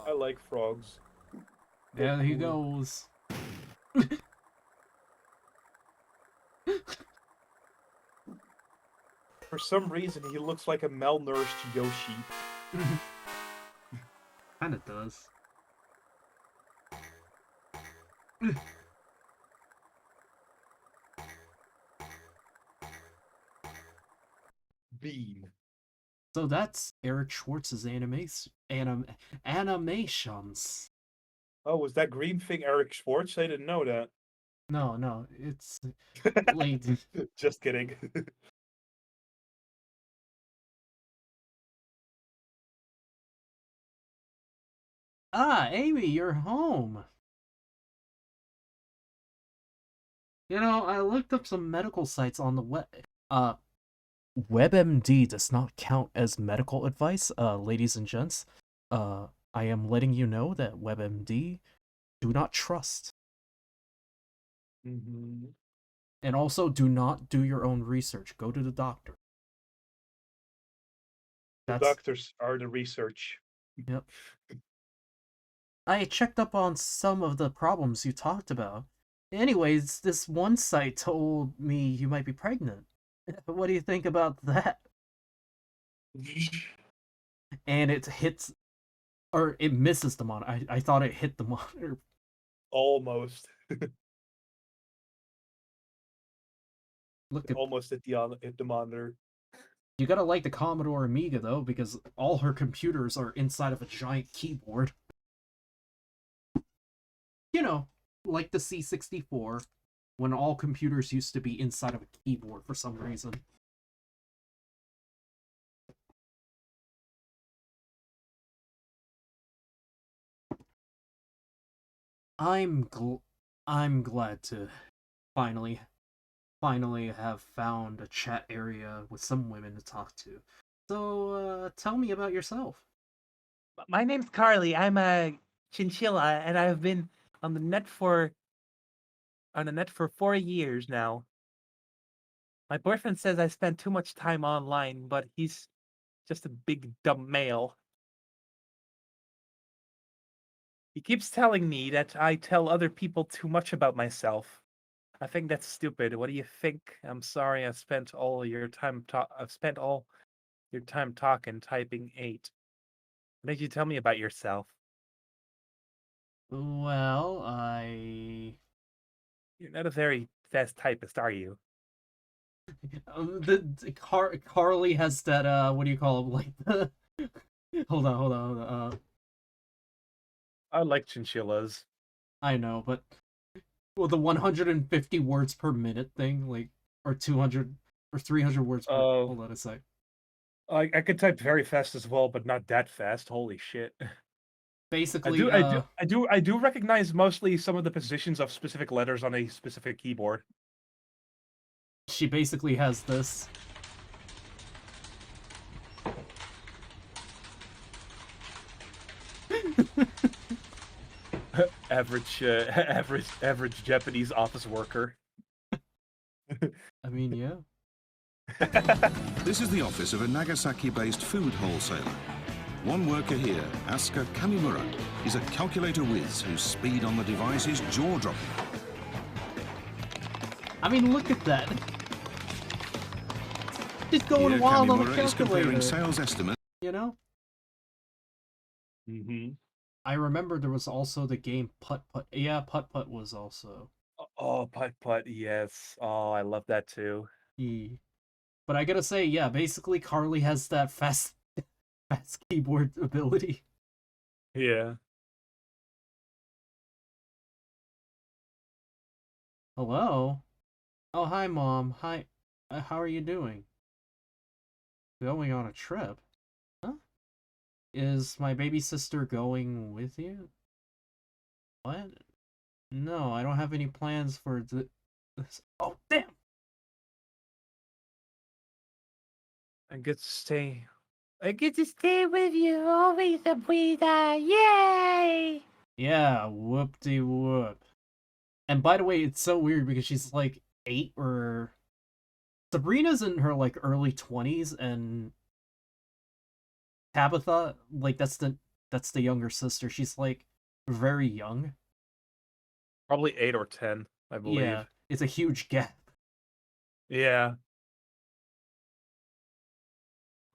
Speaker 4: I like frogs.
Speaker 1: There he goes.
Speaker 4: For some reason, he looks like a malnourished Yoshi.
Speaker 1: Kinda does.
Speaker 4: Bean.
Speaker 1: So that's Eric Schwartz's animations.
Speaker 4: Oh, was that green thing Eric Schwartz? I didn't know that.
Speaker 1: No, it's like
Speaker 4: Just kidding.
Speaker 1: Amy, you're home. You know, I looked up some medical sites on the web. WebMD does not count as medical advice, ladies and gents. I am letting you know that WebMD do not trust.
Speaker 4: Mm-hmm.
Speaker 1: And also do not do your own research. Go to the doctor.
Speaker 4: The doctors are the research.
Speaker 1: Yep. I checked up on some of the problems you talked about. Anyways, this one site told me you might be pregnant. What do you think about that? And it hits, or it misses the monitor. I thought it hit the monitor.
Speaker 4: Almost.
Speaker 1: Look at,
Speaker 4: Almost at the monitor.
Speaker 1: you gotta like the Commodore Amiga though, because all her computers are inside of a giant keyboard. You know, like the C64, when all computers used to be inside of a keyboard for some reason. I'm glad to finally have found a chat area with some women to talk to. So, tell me about yourself.
Speaker 7: My name's Carly. I'm a chinchilla, and I've been on the net for 4 years now. My boyfriend says I spend too much time online, but he's just a big dumb male. He keeps telling me that I tell other people too much about myself. I think that's stupid. What do you think? I'm sorry. I've spent all your time talking, typing 8. What did you tell me about yourself?
Speaker 1: Well,
Speaker 7: You're not a very fast typist, are you?
Speaker 1: Carly has that what do you call it? Like the hold on.
Speaker 7: I like chinchillas.
Speaker 1: I know, but well, the 150 words per minute thing, like, or 200 or 300 words per.
Speaker 7: Oh,
Speaker 1: Hold on a sec.
Speaker 7: I can type very fast as well, but not that fast. Holy shit!
Speaker 1: Basically,
Speaker 7: I do recognize mostly some of the positions of specific letters on a specific keyboard.
Speaker 1: she basically has this.
Speaker 7: Average Japanese office worker.
Speaker 1: I mean, yeah.
Speaker 8: This is the office of a Nagasaki-based food wholesaler. One worker here, Asuka Kamimura, is a calculator whiz whose speed on the device is jaw-dropping.
Speaker 1: I mean, look at that. She's going
Speaker 8: Here,
Speaker 1: wild on the
Speaker 8: Kamimura is comparing
Speaker 1: calculator.
Speaker 8: sales estimates.
Speaker 1: You know?
Speaker 7: Mm-hmm.
Speaker 1: I remember there was also the game Putt Putt. Yeah, Putt Putt was also.
Speaker 7: Oh, putt putt, yes. Oh, I love that too.
Speaker 1: But I gotta say, yeah, basically Carly has that fast keyboard ability.
Speaker 7: Yeah.
Speaker 1: Hello? Oh, hi, Mom. Hi. How are you doing? Going on a trip? Huh? Is my baby sister going with you? What? No, I don't have any plans for this. Oh, damn!
Speaker 7: I get to stay.
Speaker 3: I get to stay with you always, Sabrina. Yay!
Speaker 1: Yeah, whoop-de-whoop. And by the way, it's so weird because she's like 8 or... Sabrina's in her like early 20s, and Tabitha, like that's the younger sister. She's like very young.
Speaker 7: Probably 8 or 10, I believe.
Speaker 1: Yeah, it's a huge gap.
Speaker 7: Yeah.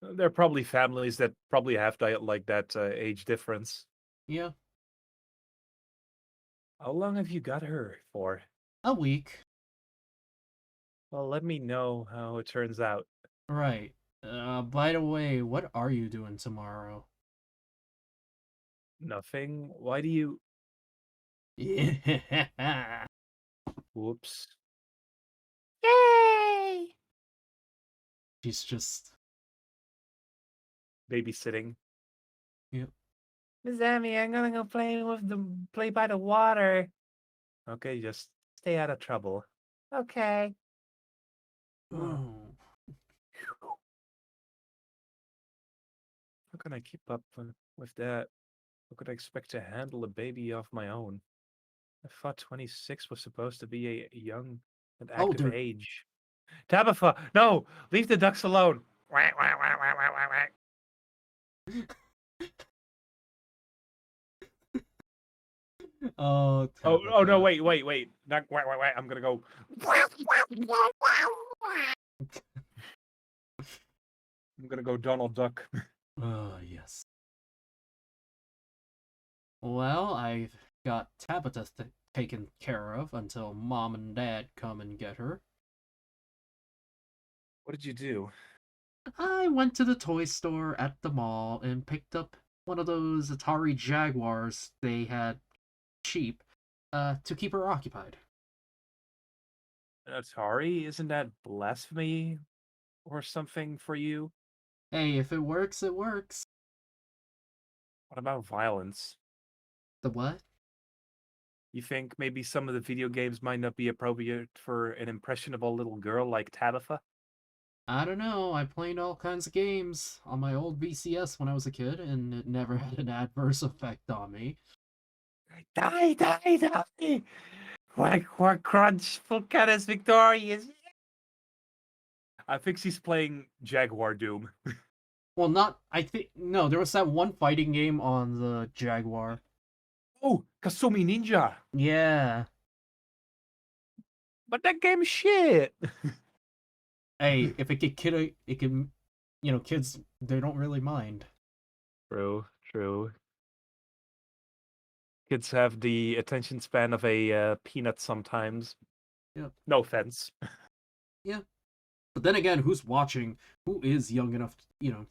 Speaker 7: There are probably families that probably have like that age difference.
Speaker 1: Yeah,
Speaker 7: How long have you got her for?
Speaker 1: a week.
Speaker 7: Well, let me know how it turns out.
Speaker 1: Right. By the way, what are you doing tomorrow?
Speaker 7: Nothing. Why do you?
Speaker 1: Yeah.
Speaker 7: Whoops.
Speaker 3: Yay!
Speaker 1: She's just.
Speaker 7: Babysitting.
Speaker 1: Yep.
Speaker 3: Miss Emmy, I'm gonna go play by the water.
Speaker 7: Okay, just stay out of trouble.
Speaker 3: Okay.
Speaker 1: Ooh.
Speaker 7: How can I keep up with that? How could I expect to handle a baby of my own? I thought 26 was supposed to be a young and
Speaker 1: Oh,
Speaker 7: active
Speaker 1: dude.
Speaker 7: age. Tabitha, no! Leave the ducks alone! Whack, whack, whack, whack, whack, whack, whack.
Speaker 1: Oh,
Speaker 7: Oh no!
Speaker 1: Tabitha.
Speaker 7: Wait! Not whack, whack, whack. I'm gonna go. I'm gonna go Donald Duck.
Speaker 1: Oh, yes. Well, I've got Tabitha taken care of until Mom and Dad come and get her.
Speaker 7: What did you do?
Speaker 1: I went to the toy store at the mall and picked up one of those Atari Jaguars they had cheap to keep her occupied.
Speaker 7: Atari? Isn't that blasphemy or something for you?
Speaker 1: Hey, if it works, it works.
Speaker 7: What about violence?
Speaker 1: The what?
Speaker 7: You think maybe some of the video games might not be appropriate for an impressionable little girl like Tabitha?
Speaker 1: I don't know. I played all kinds of games on my old VCS when I was a kid, and it never had an adverse effect on me.
Speaker 3: Die! Quack, crunch, Fulcanus victorious.
Speaker 7: I think she's playing Jaguar Doom.
Speaker 1: Well, not. I think. No, there was that one fighting game on the Jaguar.
Speaker 7: Oh, Kasumi Ninja!
Speaker 1: Yeah.
Speaker 7: But that game's shit!
Speaker 1: Hey, if it could it can, kids, they don't really mind.
Speaker 7: True. Kids have the attention span of a peanut sometimes.
Speaker 1: Yep.
Speaker 7: No offense.
Speaker 1: Yeah. But then again, who's watching? Who is young enough to,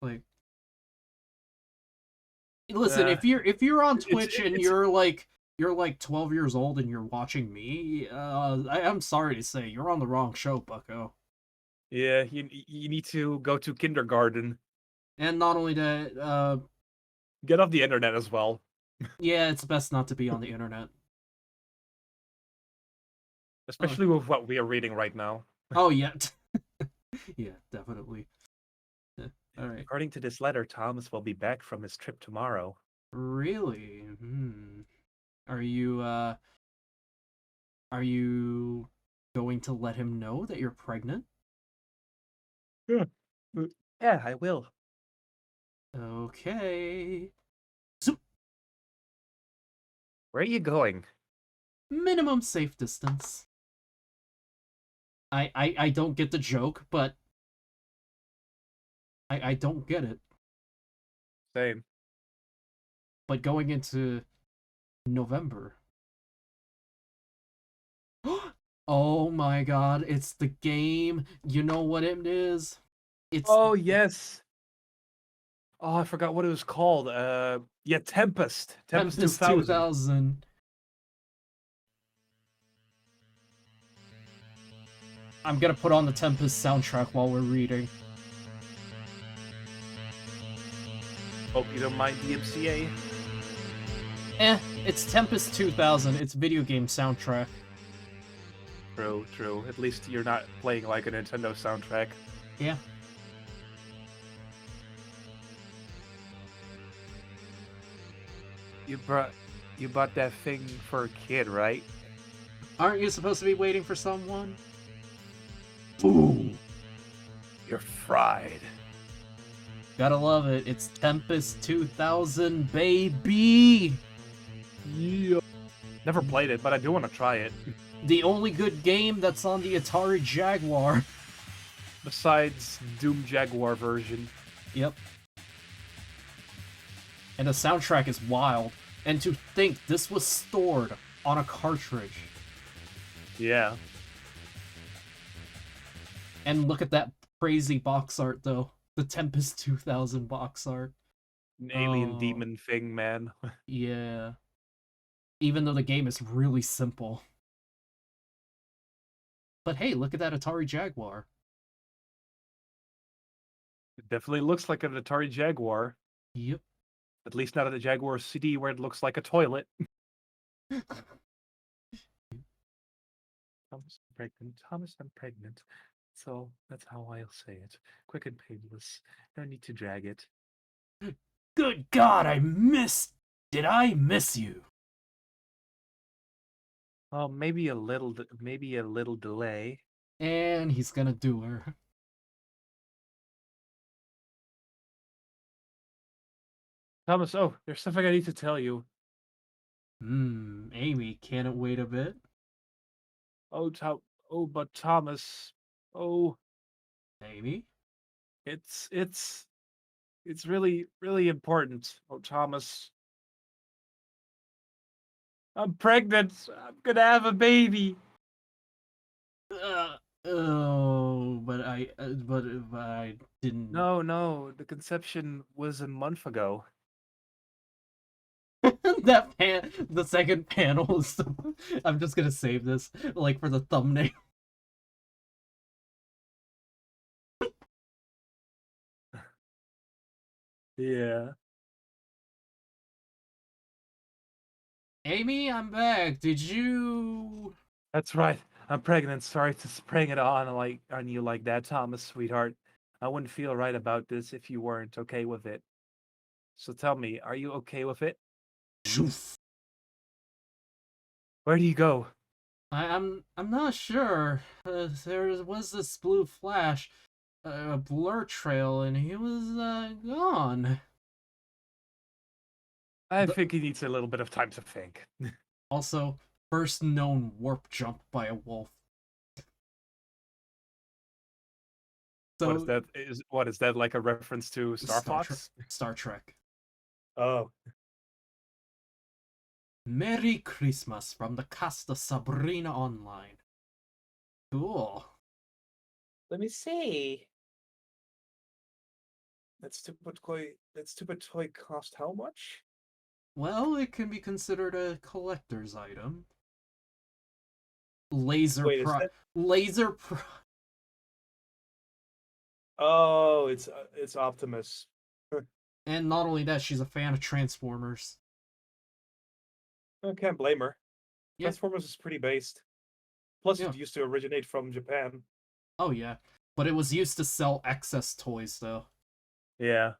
Speaker 1: like... Listen, if you're on
Speaker 7: it's-
Speaker 1: Twitch and
Speaker 7: it's-
Speaker 1: you're like 12 years old and you're watching me, I'm sorry to say you're on the wrong show, Bucko.
Speaker 7: Yeah, you need to go to kindergarten.
Speaker 1: And not only that,
Speaker 7: Get off the internet as well.
Speaker 1: yeah, it's best not to be on the internet.
Speaker 7: Especially with what we are reading right now.
Speaker 1: Oh yeah, yeah, definitely. All right.
Speaker 7: According to this letter, Thomas will be back from his trip tomorrow.
Speaker 1: Really? Are you going to let him know that you're pregnant?
Speaker 7: Yeah, I will.
Speaker 1: Okay.
Speaker 7: Where are you going?
Speaker 1: Minimum safe distance. I don't get the joke, but I don't get it.
Speaker 7: Same.
Speaker 1: But going into November. Oh my god, it's the game. You know what it is? It's
Speaker 7: Oh yes. Oh, I forgot what it was called. Yeah, Tempest. Tempest 2000.
Speaker 1: 2000. I'm gonna put on the Tempest soundtrack while we're reading.
Speaker 7: Hope you don't mind DMCA.
Speaker 1: It's Tempest 2000. It's video game soundtrack.
Speaker 7: True, true. At least you're not playing like a Nintendo soundtrack.
Speaker 1: Yeah.
Speaker 7: You bought that thing for a kid, right?
Speaker 1: Aren't you supposed to be waiting for someone?
Speaker 7: Ooh. You're fried.
Speaker 1: Gotta love it. It's Tempest 2000, baby!
Speaker 7: Yeah. Never played it, but I do want to try it.
Speaker 1: The only good game that's on the Atari Jaguar.
Speaker 7: Besides Doom Jaguar version.
Speaker 1: Yep. And the soundtrack is wild. And to think this was stored on a cartridge.
Speaker 7: Yeah.
Speaker 1: And look at that crazy box art, though. The Tempest 2000 box art.
Speaker 7: An alien
Speaker 1: Oh.
Speaker 7: demon thing, man.
Speaker 1: Yeah. Even though the game is really simple. But hey, look at that Atari Jaguar.
Speaker 7: It definitely looks like an Atari Jaguar.
Speaker 1: Yep.
Speaker 7: At least not at the Jaguar City where it looks like a toilet. Thomas, I'm pregnant. Thomas, I'm pregnant. So that's how I'll say it. Quick and painless. No need to drag it.
Speaker 1: Good God, Did I miss you?
Speaker 7: Oh, maybe a little delay.
Speaker 1: And he's gonna do her.
Speaker 7: Thomas, oh, there's something I need to tell you.
Speaker 1: Amy, can it wait a bit?
Speaker 7: But Thomas,
Speaker 1: Amy?
Speaker 7: it's really, really important. Oh, Thomas. I'm pregnant. I'm gonna have a baby.
Speaker 1: But I didn't.
Speaker 7: No, the conception was a month ago.
Speaker 1: The second panel is. I'm just gonna save this, like, for the thumbnail.
Speaker 7: Yeah.
Speaker 1: Amy, I'm back. Did you?
Speaker 7: That's right. I'm pregnant. Sorry to spring it on you like that, Thomas, sweetheart. I wouldn't feel right about this if you weren't okay with it. So tell me, are you okay with it? Where do you go?
Speaker 1: I'm not sure. There was this blue flash, a blur trail, and he was gone.
Speaker 7: I think he needs a little bit of time to think.
Speaker 1: Also, first known warp jump by a wolf. So,
Speaker 7: What is that like a reference to Star
Speaker 1: Star
Speaker 7: Fox?
Speaker 1: Star Trek.
Speaker 4: Oh,
Speaker 1: Merry Christmas from the cast of Sabrina Online. Cool.
Speaker 4: let me see. That stupid toy cost how much?
Speaker 1: Well, it can be considered a collector's item. Laser
Speaker 4: Wait, is
Speaker 1: pro...
Speaker 4: that?
Speaker 1: Laser pro...
Speaker 4: Oh, it's Optimus.
Speaker 1: And not only that, she's a fan of Transformers.
Speaker 4: I can't blame her.
Speaker 1: Yeah.
Speaker 4: Transformers is pretty based. Plus,
Speaker 1: Yeah.
Speaker 4: it used to originate from Japan.
Speaker 1: Oh, yeah. But it was used to sell excess toys, though.
Speaker 7: Yeah.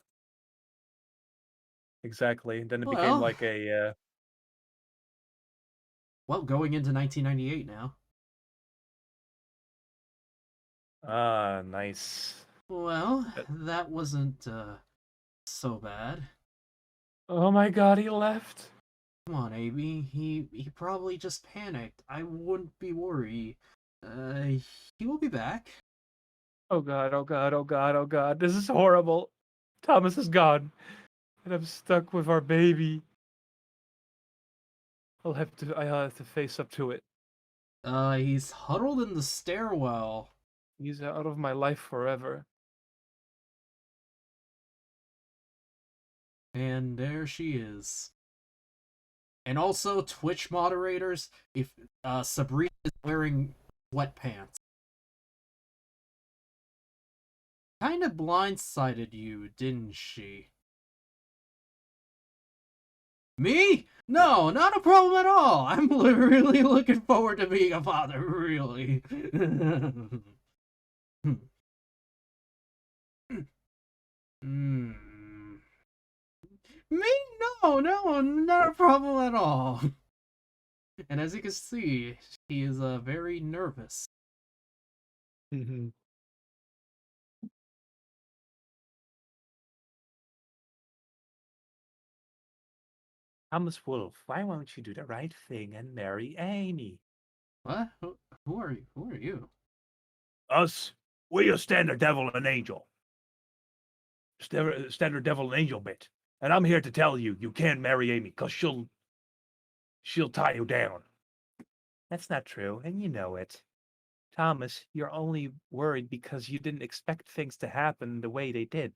Speaker 7: Exactly. Then it became
Speaker 1: Well-
Speaker 7: like a
Speaker 1: Well, going into 1998 now.
Speaker 7: nice.
Speaker 1: Well, that wasn't, so bad.
Speaker 7: Oh my god, he left.
Speaker 1: Come on, Amy. He probably just panicked. I wouldn't be worried. He will be back.
Speaker 7: Oh god, oh god, oh god, oh god. This is horrible. Thomas is gone. And I'm stuck with our baby. I have to face up to it.
Speaker 1: He's huddled in the stairwell.
Speaker 7: He's out of my life forever.
Speaker 1: And there she is. And also, Twitch moderators, if Sabrina is wearing sweatpants. Kinda blindsided you, didn't she? Me? No, not a problem at all. I'm really looking forward to being a father, really. Me? No, not a problem at all. And as you can see, he is very nervous.
Speaker 7: Thomas Wolfe, why won't you do the right thing and marry Amy?
Speaker 1: What? Who are you? Who are you?
Speaker 2: Us, we a standard devil and angel. Standard devil and angel bit. And I'm here to tell you, you can't marry Amy, because she'll tie you down.
Speaker 7: That's not true, and you know it. Thomas, you're only worried because you didn't expect things to happen the way they did.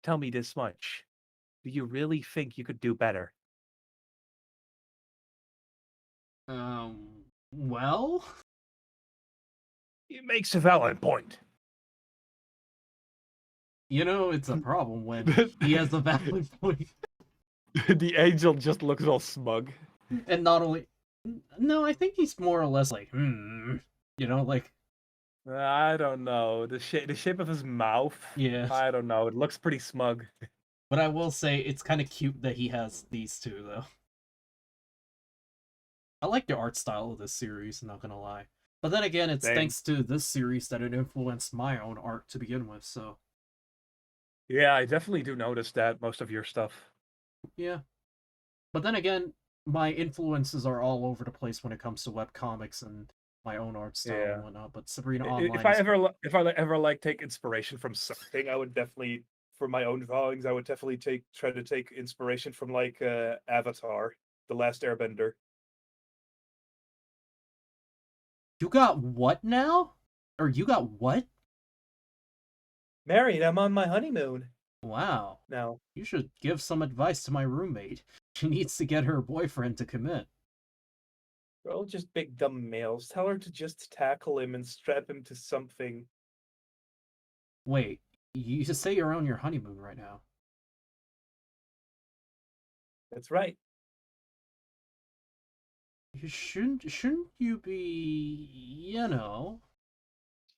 Speaker 7: Tell me this much. Do you really think you could do better?
Speaker 1: Well?
Speaker 2: It makes a valid point.
Speaker 1: You know, it's a problem when he has a valid point.
Speaker 7: The angel just looks all smug.
Speaker 1: And not only... No, I think he's more or less like, You know, like...
Speaker 7: I don't know. The shape of his mouth.
Speaker 1: Yeah.
Speaker 7: I don't know. It looks pretty smug.
Speaker 1: But I will say, it's kind of cute that he has these two, though. I like the art style of this series, not gonna lie. But then again, it's
Speaker 7: Same.
Speaker 1: thanks to this series that it influenced my own art to begin with, so...
Speaker 7: Yeah, I definitely do notice that, most of your stuff.
Speaker 1: Yeah. But then again, my influences are all over the place when it comes to webcomics and my own art style
Speaker 7: Yeah.
Speaker 1: and whatnot, but Sabrina Online...
Speaker 2: If I ever like take inspiration from something, I would definitely, for my own drawings, I would definitely try to take inspiration from like Avatar, The Last Airbender.
Speaker 1: You got what now? Or you got what?
Speaker 4: Married, I'm on my honeymoon
Speaker 1: Wow.
Speaker 4: now.
Speaker 1: You should give some advice to my roommate. She needs to get her boyfriend to commit.
Speaker 4: We're all just big dumb males. Tell her to just tackle him and strap him to something.
Speaker 1: Wait, you just say you're on your honeymoon right now.
Speaker 4: That's right.
Speaker 1: Shouldn't you be, you know...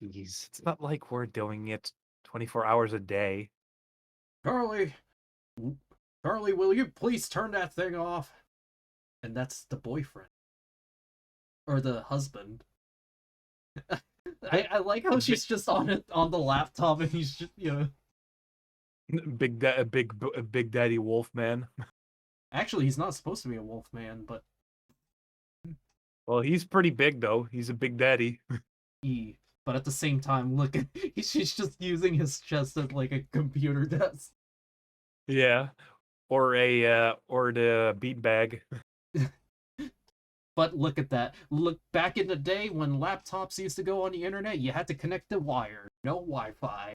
Speaker 7: Jeez, it's not like we're doing it 24 hours a day.
Speaker 1: Carly, will you please turn that thing off? And that's the boyfriend. Or the husband. I like how she's just on the laptop and he's just, you know...
Speaker 7: Big Daddy Wolfman.
Speaker 1: Actually, he's not supposed to be a wolf man, but...
Speaker 7: Well, he's pretty big though. He's a big daddy.
Speaker 1: But at the same time, look at... She's just using his chest as like a computer desk.
Speaker 7: Yeah. Or the beanbag.
Speaker 1: But look at that. Look, back in the day when laptops used to go on the internet, you had to connect the wire. No Wi-Fi.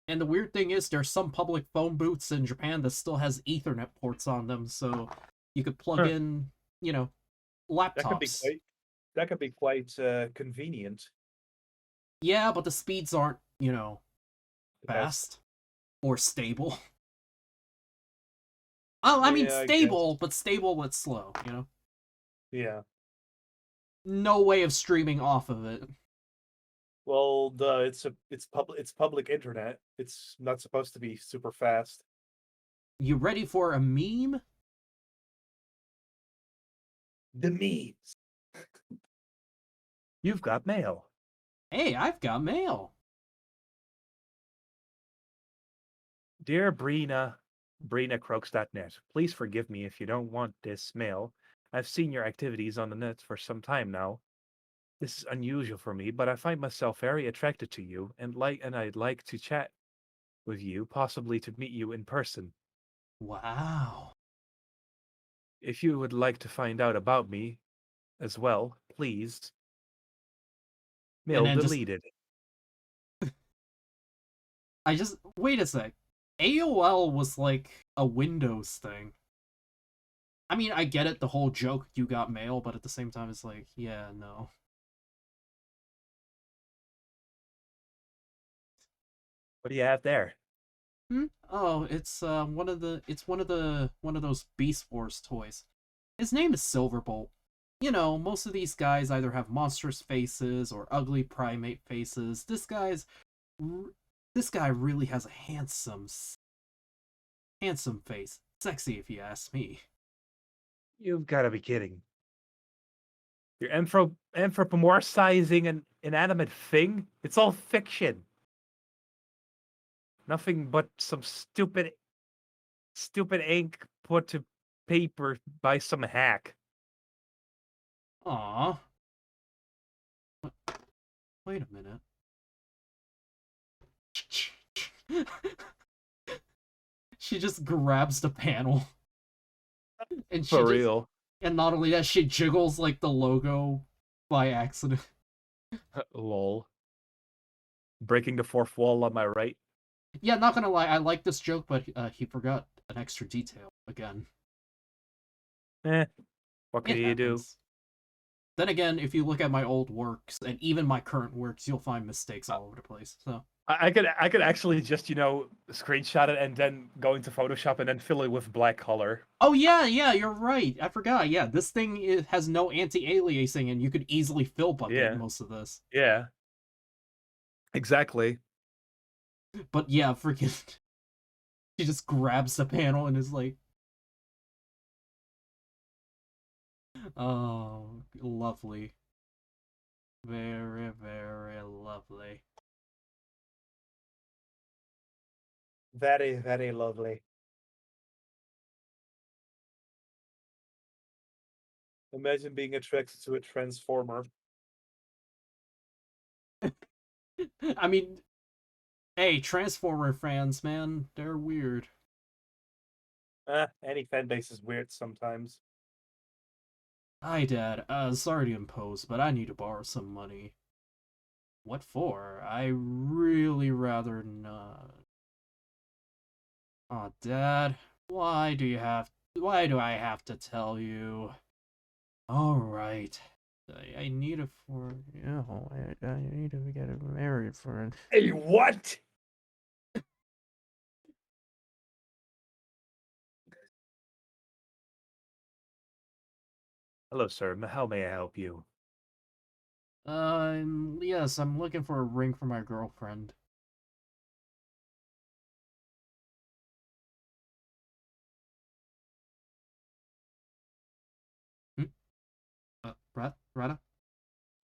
Speaker 1: And the weird thing is, there's some public phone booths in Japan that still has Ethernet ports on them, so you could plug
Speaker 7: Huh.
Speaker 1: in,
Speaker 4: That could be
Speaker 1: laptops.
Speaker 4: quite convenient.
Speaker 1: Yeah, but the speeds aren't,
Speaker 4: The best.
Speaker 1: fast or stable. Oh, I mean
Speaker 4: Yeah, I
Speaker 1: stable,
Speaker 4: guess.
Speaker 1: but stable but slow,
Speaker 4: Yeah.
Speaker 1: No way of streaming off of it.
Speaker 4: Well, it's public internet. It's not supposed to be super fast.
Speaker 1: You ready for a meme?
Speaker 4: The memes.
Speaker 7: You've got mail.
Speaker 1: Hey, I've got mail.
Speaker 7: Dear Brina Croaks.net, please forgive me if you don't want this mail. I've seen your activities on the net for some time now. This is unusual for me, but I find myself very attracted to you and I'd like to chat with you, possibly to meet you in person.
Speaker 1: Wow.
Speaker 7: If you would like to find out about me as well, please.
Speaker 1: And
Speaker 7: Mail
Speaker 1: then
Speaker 7: deleted.
Speaker 1: wait a sec. AOL was like a Windows thing. I mean, I get it, the whole joke, you got mail, but at the same time, it's like, yeah, no.
Speaker 7: What do you have there?
Speaker 1: Oh, it's one of those Beast Wars toys. His name is Silverbolt. Most of these guys either have monstrous faces or ugly primate faces. This guy really has a handsome face. Sexy, if you ask me.
Speaker 7: You've got to be kidding. You're anthropomorphizing an inanimate thing? It's all fiction. Nothing but some stupid ink put to paper by some hack.
Speaker 1: Aww. Wait a minute. She just grabs the panel. And
Speaker 7: For real.
Speaker 1: And not only that, she jiggles like the logo by accident.
Speaker 7: Lol. Breaking the fourth wall on my right.
Speaker 1: Yeah, not gonna lie, I like this joke, but he forgot an extra detail again.
Speaker 7: What can you do?
Speaker 1: Happens. Then again, if you look at my old works and even my current works, you'll find mistakes all over the place. So
Speaker 7: I could actually just, screenshot it and then go into Photoshop and then fill it with black color.
Speaker 1: oh yeah, you're right. I forgot. Yeah, this thing has no anti-aliasing, and you could easily fill bucket most of this.
Speaker 7: Yeah. Exactly.
Speaker 1: But yeah, freaking, she just grabs the panel and is like, oh, lovely. Very, very lovely.
Speaker 4: Very, very lovely. Imagine being attracted to a transformer.
Speaker 1: I mean, hey, Transformer fans, man, they're weird.
Speaker 4: Any fan base is weird sometimes.
Speaker 1: Hi, Dad. Sorry to impose, but I need to borrow some money. What for? I really rather not. Aw, Dad, why do I have to tell you? Alright. I need it for, I need to get married for it.
Speaker 4: Hey, what?
Speaker 7: Hello, sir. How may I help you?
Speaker 1: Yes, I'm looking for a ring for my girlfriend. Rata?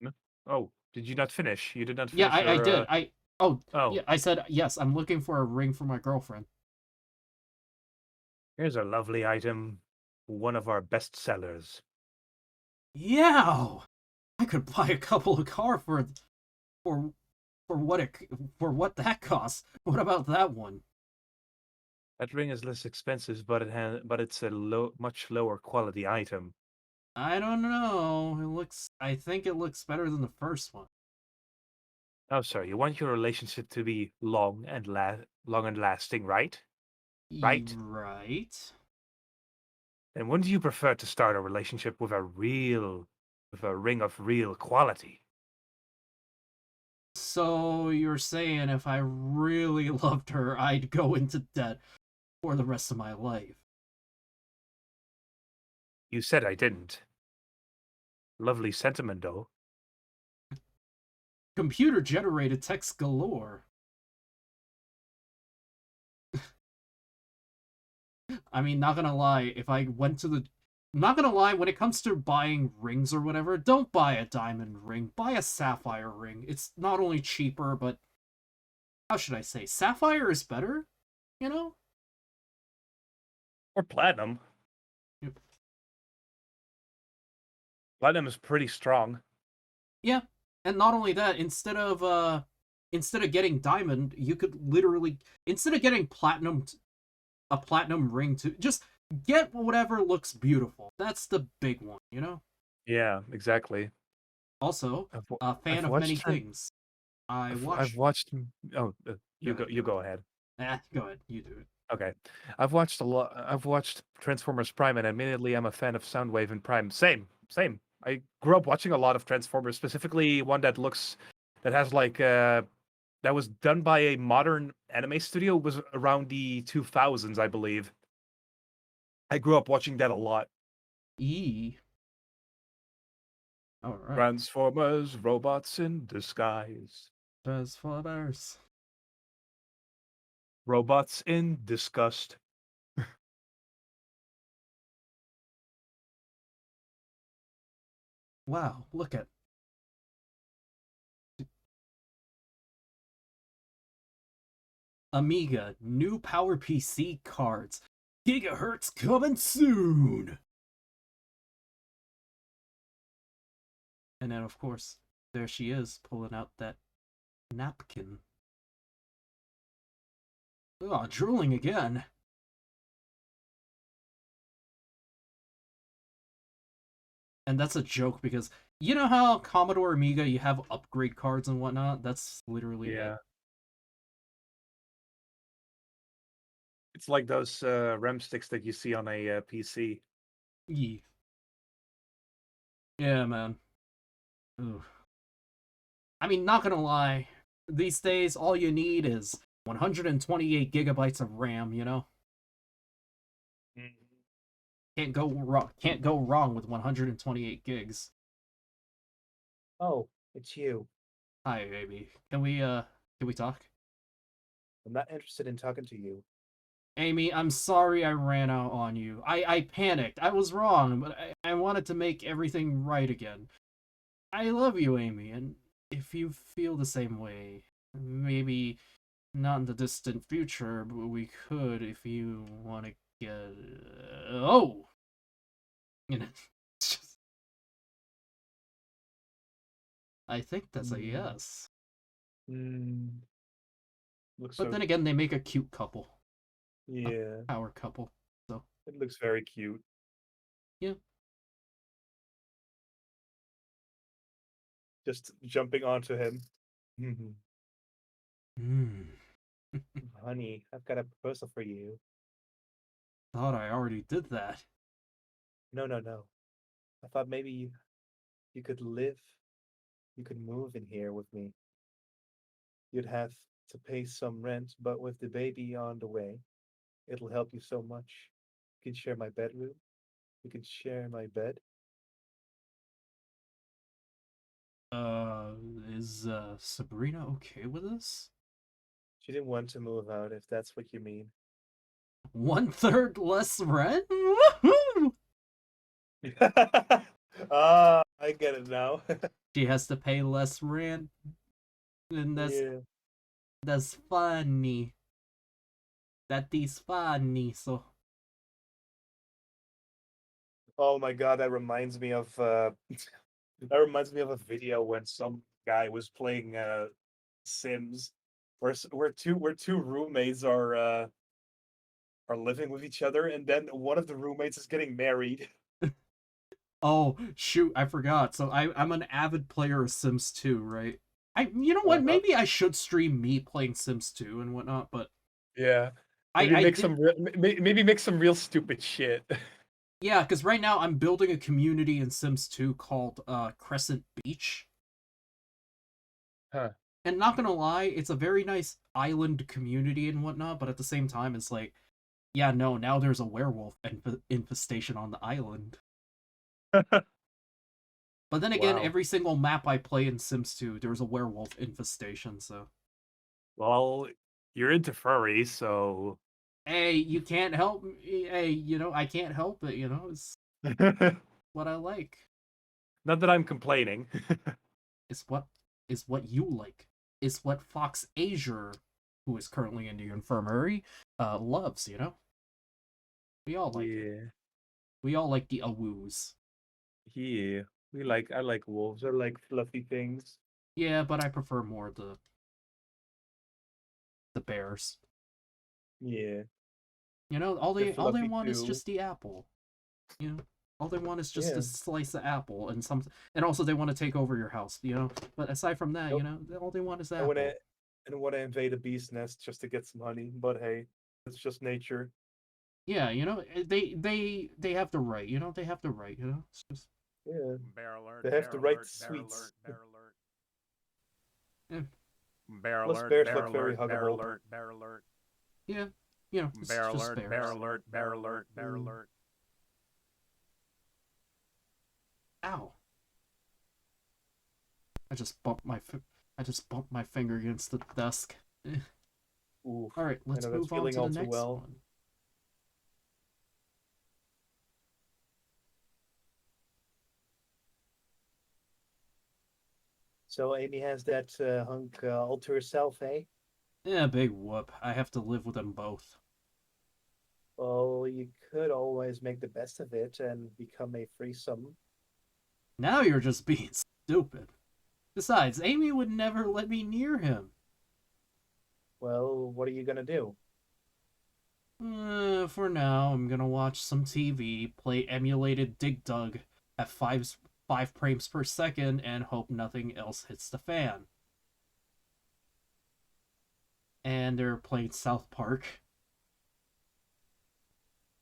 Speaker 7: No? Oh, did you not finish? You did not finish.
Speaker 1: Yeah, I
Speaker 7: your,
Speaker 1: did.
Speaker 7: Oh.
Speaker 1: Yeah, I said, yes, I'm looking for a ring for my girlfriend.
Speaker 7: Here's a lovely item. One of our best sellers.
Speaker 1: Yeah! I could buy a couple of cars for what that costs. What about that one?
Speaker 7: That ring is less expensive, but it's a much lower quality item.
Speaker 1: I don't know. I think it looks better than the first one.
Speaker 7: Oh, sorry. You want your relationship to be long and lasting, right? Right?
Speaker 1: Right.
Speaker 7: And wouldn't you prefer to start a relationship with a ring of real quality?
Speaker 1: So you're saying if I really loved her, I'd go into debt for the rest of my life.
Speaker 7: You said I didn't. Lovely sentiment, though.
Speaker 1: Computer generated text galore. I mean, not gonna lie, if I went to the. Not gonna lie, when it comes to buying rings or whatever, don't buy a diamond ring. Buy a sapphire ring. It's not only cheaper, but. How should I say? Sapphire is better? You know?
Speaker 7: Or platinum.
Speaker 1: Yep.
Speaker 7: Platinum is pretty strong.
Speaker 1: Yeah. And not only that, instead of getting diamond, you could literally. Instead of getting a platinum ring to just get whatever looks beautiful. That's the big one, you know?
Speaker 7: Yeah, exactly.
Speaker 1: Also,
Speaker 7: I've, wa-
Speaker 1: a fan
Speaker 7: I've
Speaker 1: of many
Speaker 7: watched.
Speaker 1: things.
Speaker 7: I've watched. Oh, you go ahead.
Speaker 1: Go ahead, you do it.
Speaker 7: Okay, I've watched a lot. I've watched Transformers Prime, and admittedly, I'm a fan of Soundwave and Prime. Same. I grew up watching a lot of Transformers, specifically one that has like that was done by a modern anime studio. It was around the 2000s, I believe. I grew up watching that a lot.
Speaker 1: E. All right.
Speaker 7: Transformers, robots in disguise.
Speaker 1: Transformers.
Speaker 7: Robots in disgust.
Speaker 1: Wow, look at. Amiga, new Power PC cards. Gigahertz coming soon! And then, of course, there she is, pulling out that napkin. Oh, drooling again. And that's a joke because you know how Commodore Amiga you have upgrade cards and whatnot? That's literally
Speaker 7: Yeah.
Speaker 1: it.
Speaker 7: It's like those RAM sticks that you see on a PC.
Speaker 1: Yeah. Yeah, man. Ooh. I mean, not gonna lie, these days all you need is 128 gigabytes of RAM, you know? Can't go wrong with 128 gigs.
Speaker 4: Oh, it's you.
Speaker 1: Hi, baby. Can we talk?
Speaker 4: I'm not interested in talking to you.
Speaker 1: Amy, I'm sorry I ran out on you. I panicked. I was wrong, but I wanted to make everything right again. I love you, Amy, and if you feel the same way, maybe not in the distant future, but we could if you want to get. Oh! You know, I think that's a yes.
Speaker 2: Looks
Speaker 1: But
Speaker 2: so.
Speaker 1: then again, they make a cute couple.
Speaker 2: Yeah,
Speaker 1: Power couple. So,
Speaker 2: it looks very cute.
Speaker 1: yeah.
Speaker 4: Just jumping onto him.
Speaker 1: Hmm.
Speaker 4: Honey, I've got a proposal for you.
Speaker 1: Thought I already did that.
Speaker 4: No. I thought maybe you could you could move in here with me. You'd have to pay some rent, but with the baby on the way, it'll help you so much. You can share my bedroom. You can share my bed.
Speaker 1: Uh, is Sabrina okay with this?
Speaker 4: She didn't want to move out, if that's what you mean.
Speaker 1: 1/3 less rent? Woohoo!
Speaker 4: I get it now.
Speaker 1: She has to pay less rent, and
Speaker 4: Yeah.
Speaker 1: that's funny. That is funny. So
Speaker 4: Oh my god, that reminds me of that reminds me of a video when some guy was playing Sims, where two roommates are living with each other, and then one of the roommates is getting married.
Speaker 1: oh shoot, I forgot. So I'm an avid player of Sims 2, right? You know what?
Speaker 4: Uh-huh.
Speaker 1: Maybe I should stream me playing Sims 2 and whatnot, but
Speaker 2: Yeah.
Speaker 1: I
Speaker 2: Maybe make
Speaker 1: did,
Speaker 2: some maybe make some real stupid shit.
Speaker 1: yeah, because right now I'm building a community in Sims 2 called Crescent Beach.
Speaker 2: Huh.
Speaker 1: And not gonna lie, it's a very nice island community and whatnot, but at the same time, it's like, yeah, no, now there's a werewolf infestation on the island. But then again,
Speaker 2: Wow.
Speaker 1: every single map I play in Sims 2, there's a werewolf infestation, so.
Speaker 7: Well, you're into furries, so
Speaker 1: Hey, you can't help me. Hey, I can't help it, it's
Speaker 7: not
Speaker 1: what I like.
Speaker 7: that I'm complaining.
Speaker 1: It's what you like. It's what Fox Azure, who is currently in the infirmary, loves, We all like it.
Speaker 7: Yeah.
Speaker 1: We all like the awoos.
Speaker 7: Yeah. I like wolves.
Speaker 4: Those are like fluffy things.
Speaker 1: Yeah, but I prefer more the bears.
Speaker 4: Yeah.
Speaker 1: All
Speaker 4: They're
Speaker 1: they
Speaker 4: fluffy
Speaker 1: want is
Speaker 4: too.
Speaker 1: just the apple. All they want is just
Speaker 4: Yeah.
Speaker 1: a slice of apple and also they want to take over your house, But aside from that,
Speaker 4: Nope.
Speaker 1: all they want is
Speaker 4: I
Speaker 1: apple.
Speaker 4: want to invade a bee's nest just to get some honey, but hey, it's just nature.
Speaker 1: Yeah, they have the right, they have the right, It's just
Speaker 4: Yeah.
Speaker 7: Bear alert.
Speaker 4: They have
Speaker 7: bear
Speaker 4: the right
Speaker 7: alert,
Speaker 4: to
Speaker 7: bear
Speaker 4: sweets.
Speaker 7: alert, bear alert.
Speaker 1: Yeah.
Speaker 7: Bear
Speaker 4: Plus
Speaker 7: alert,
Speaker 4: bears
Speaker 7: bear
Speaker 4: look very
Speaker 7: alert, bear
Speaker 4: huggable.
Speaker 7: alert, bear alert.
Speaker 1: yeah, it's
Speaker 7: Bear
Speaker 1: just
Speaker 7: alert,
Speaker 1: bears.
Speaker 7: bear alert, bear alert, bear
Speaker 4: Mm.
Speaker 7: alert.
Speaker 1: Ow. I just bumped my finger against the desk.
Speaker 4: Ooh,
Speaker 1: All right, let's
Speaker 4: know that
Speaker 1: move on
Speaker 4: feeling
Speaker 1: to the
Speaker 4: all too
Speaker 1: next
Speaker 4: well.
Speaker 1: one.
Speaker 4: So Amy has that hunk all to herself, eh?
Speaker 1: Yeah, big whoop. I have to live with them both.
Speaker 4: Well, you could always make the best of it and become a threesome.
Speaker 1: Now you're just being stupid. Besides, Amy would never let me near him.
Speaker 4: Well, what are you gonna do?
Speaker 1: For now, I'm gonna watch some TV, play emulated Dig Dug at five frames per second, and hope nothing else hits the fan. And they're playing South Park.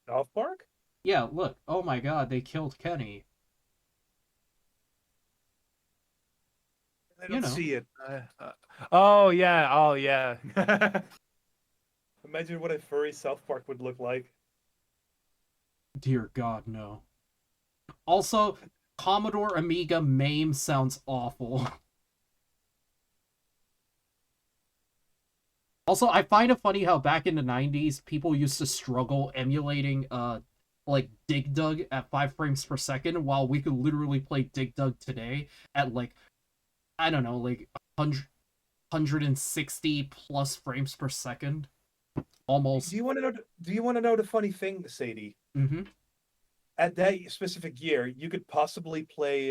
Speaker 4: South Park?
Speaker 1: Yeah, look. Oh my god, they killed Kenny.
Speaker 5: I
Speaker 1: You
Speaker 5: don't
Speaker 1: know.
Speaker 5: see it.
Speaker 7: Oh yeah, oh yeah.
Speaker 4: Imagine what a furry South Park would look like.
Speaker 1: Dear God, no. Also, Commodore Amiga MAME sounds awful. Also, I find it funny how back in the 90s, people used to struggle emulating, like, Dig Dug at 5 frames per second, while we could literally play Dig Dug today at, like, I don't know, like, 160 plus frames per second. Almost.
Speaker 4: Do you want to know? Do you want to know the funny thing, Sadie?
Speaker 1: Mm-hmm.
Speaker 4: At that specific year, you could possibly play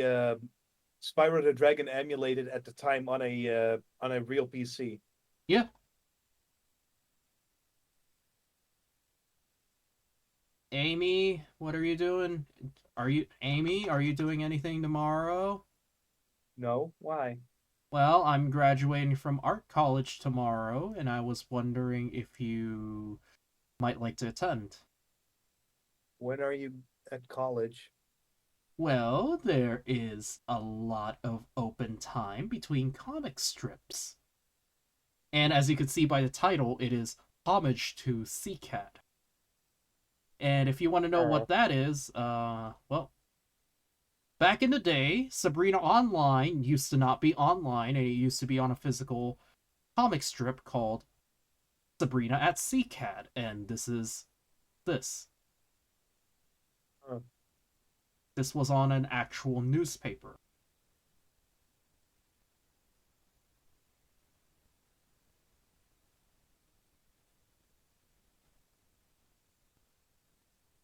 Speaker 4: Spyro the Dragon emulated at the time on a real PC.
Speaker 1: Yeah. Amy, what are you doing? Amy, are you doing anything tomorrow?
Speaker 4: No, why?
Speaker 1: Well, I'm graduating from art college tomorrow, and I was wondering if you might like to attend.
Speaker 4: When are you at college?
Speaker 1: Well, there is a lot of open time between comic strips. And as you can see by the title, it is Homage to CCAT. And if you want to know what that is, well, back in the day, Sabrina Online used to not be online, and it used to be on a physical comic strip called Sabrina at CCAT, and this is this.
Speaker 4: Huh.
Speaker 1: This was on an actual newspaper.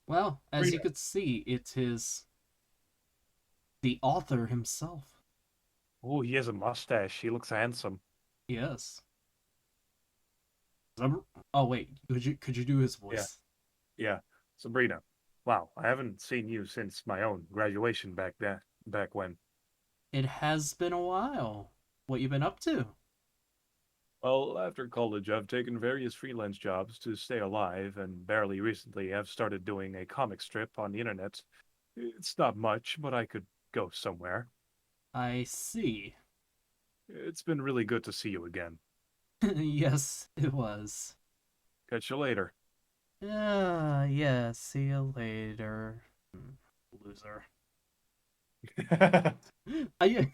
Speaker 1: Well, as you could see, it is the author himself.
Speaker 7: Oh, he has a mustache. He looks handsome.
Speaker 1: Yes. Oh wait, could you do his voice?
Speaker 7: Yeah. Sabrina. Wow, I haven't seen you since my own graduation back when.
Speaker 1: It has been a while. What you been up to?
Speaker 2: Well, after college, I've taken various freelance jobs to stay alive, and barely recently I've started doing a comic strip on the internet. It's not much, but I could go somewhere.
Speaker 1: I see.
Speaker 2: It's been really good to see you again.
Speaker 1: Yes, it was.
Speaker 2: Catch you later.
Speaker 1: Yeah, see you later. Loser. I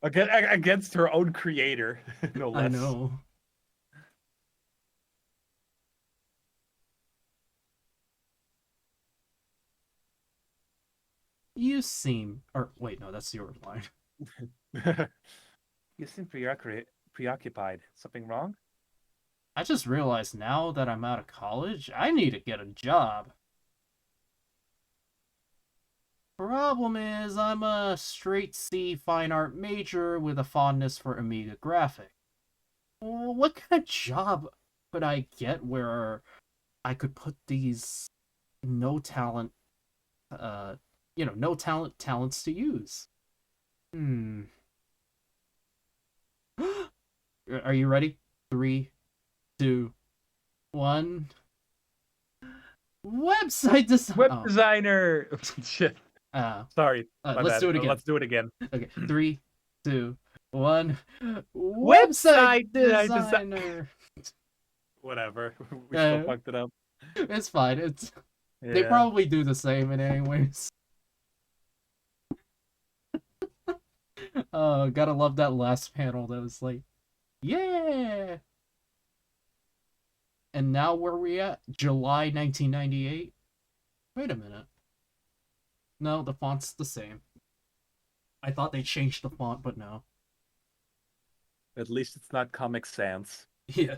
Speaker 2: Against her own creator, no less.
Speaker 1: I know. You seem or wait, no, that's your line.
Speaker 7: You seem preoccupied. Something wrong?
Speaker 1: I just realized now that I'm out of college, I need to get a job. Problem is, I'm a straight C fine art major with a fondness for Amiga graphic. Well, what kind of job could I get where I could put these no talent, no talents to use? Are you ready? 3, 2, 1. Website design.
Speaker 7: Web designer. Shit. Sorry.
Speaker 1: Let's
Speaker 7: bad.
Speaker 1: do it again.
Speaker 7: Let's do it again.
Speaker 1: Okay, 3, 2, 1.
Speaker 7: Website
Speaker 1: designer.
Speaker 2: Whatever. We still
Speaker 1: Yeah.
Speaker 2: fucked it up.
Speaker 1: It's fine. It's
Speaker 7: Yeah.
Speaker 1: They probably do the same in anyways. Oh, gotta love that last panel that was like, yeah. And now where we at? July 1998? Wait a minute. No, the font's the same. I thought they changed the font, but no.
Speaker 7: At least it's not Comic Sans.
Speaker 1: Yeah.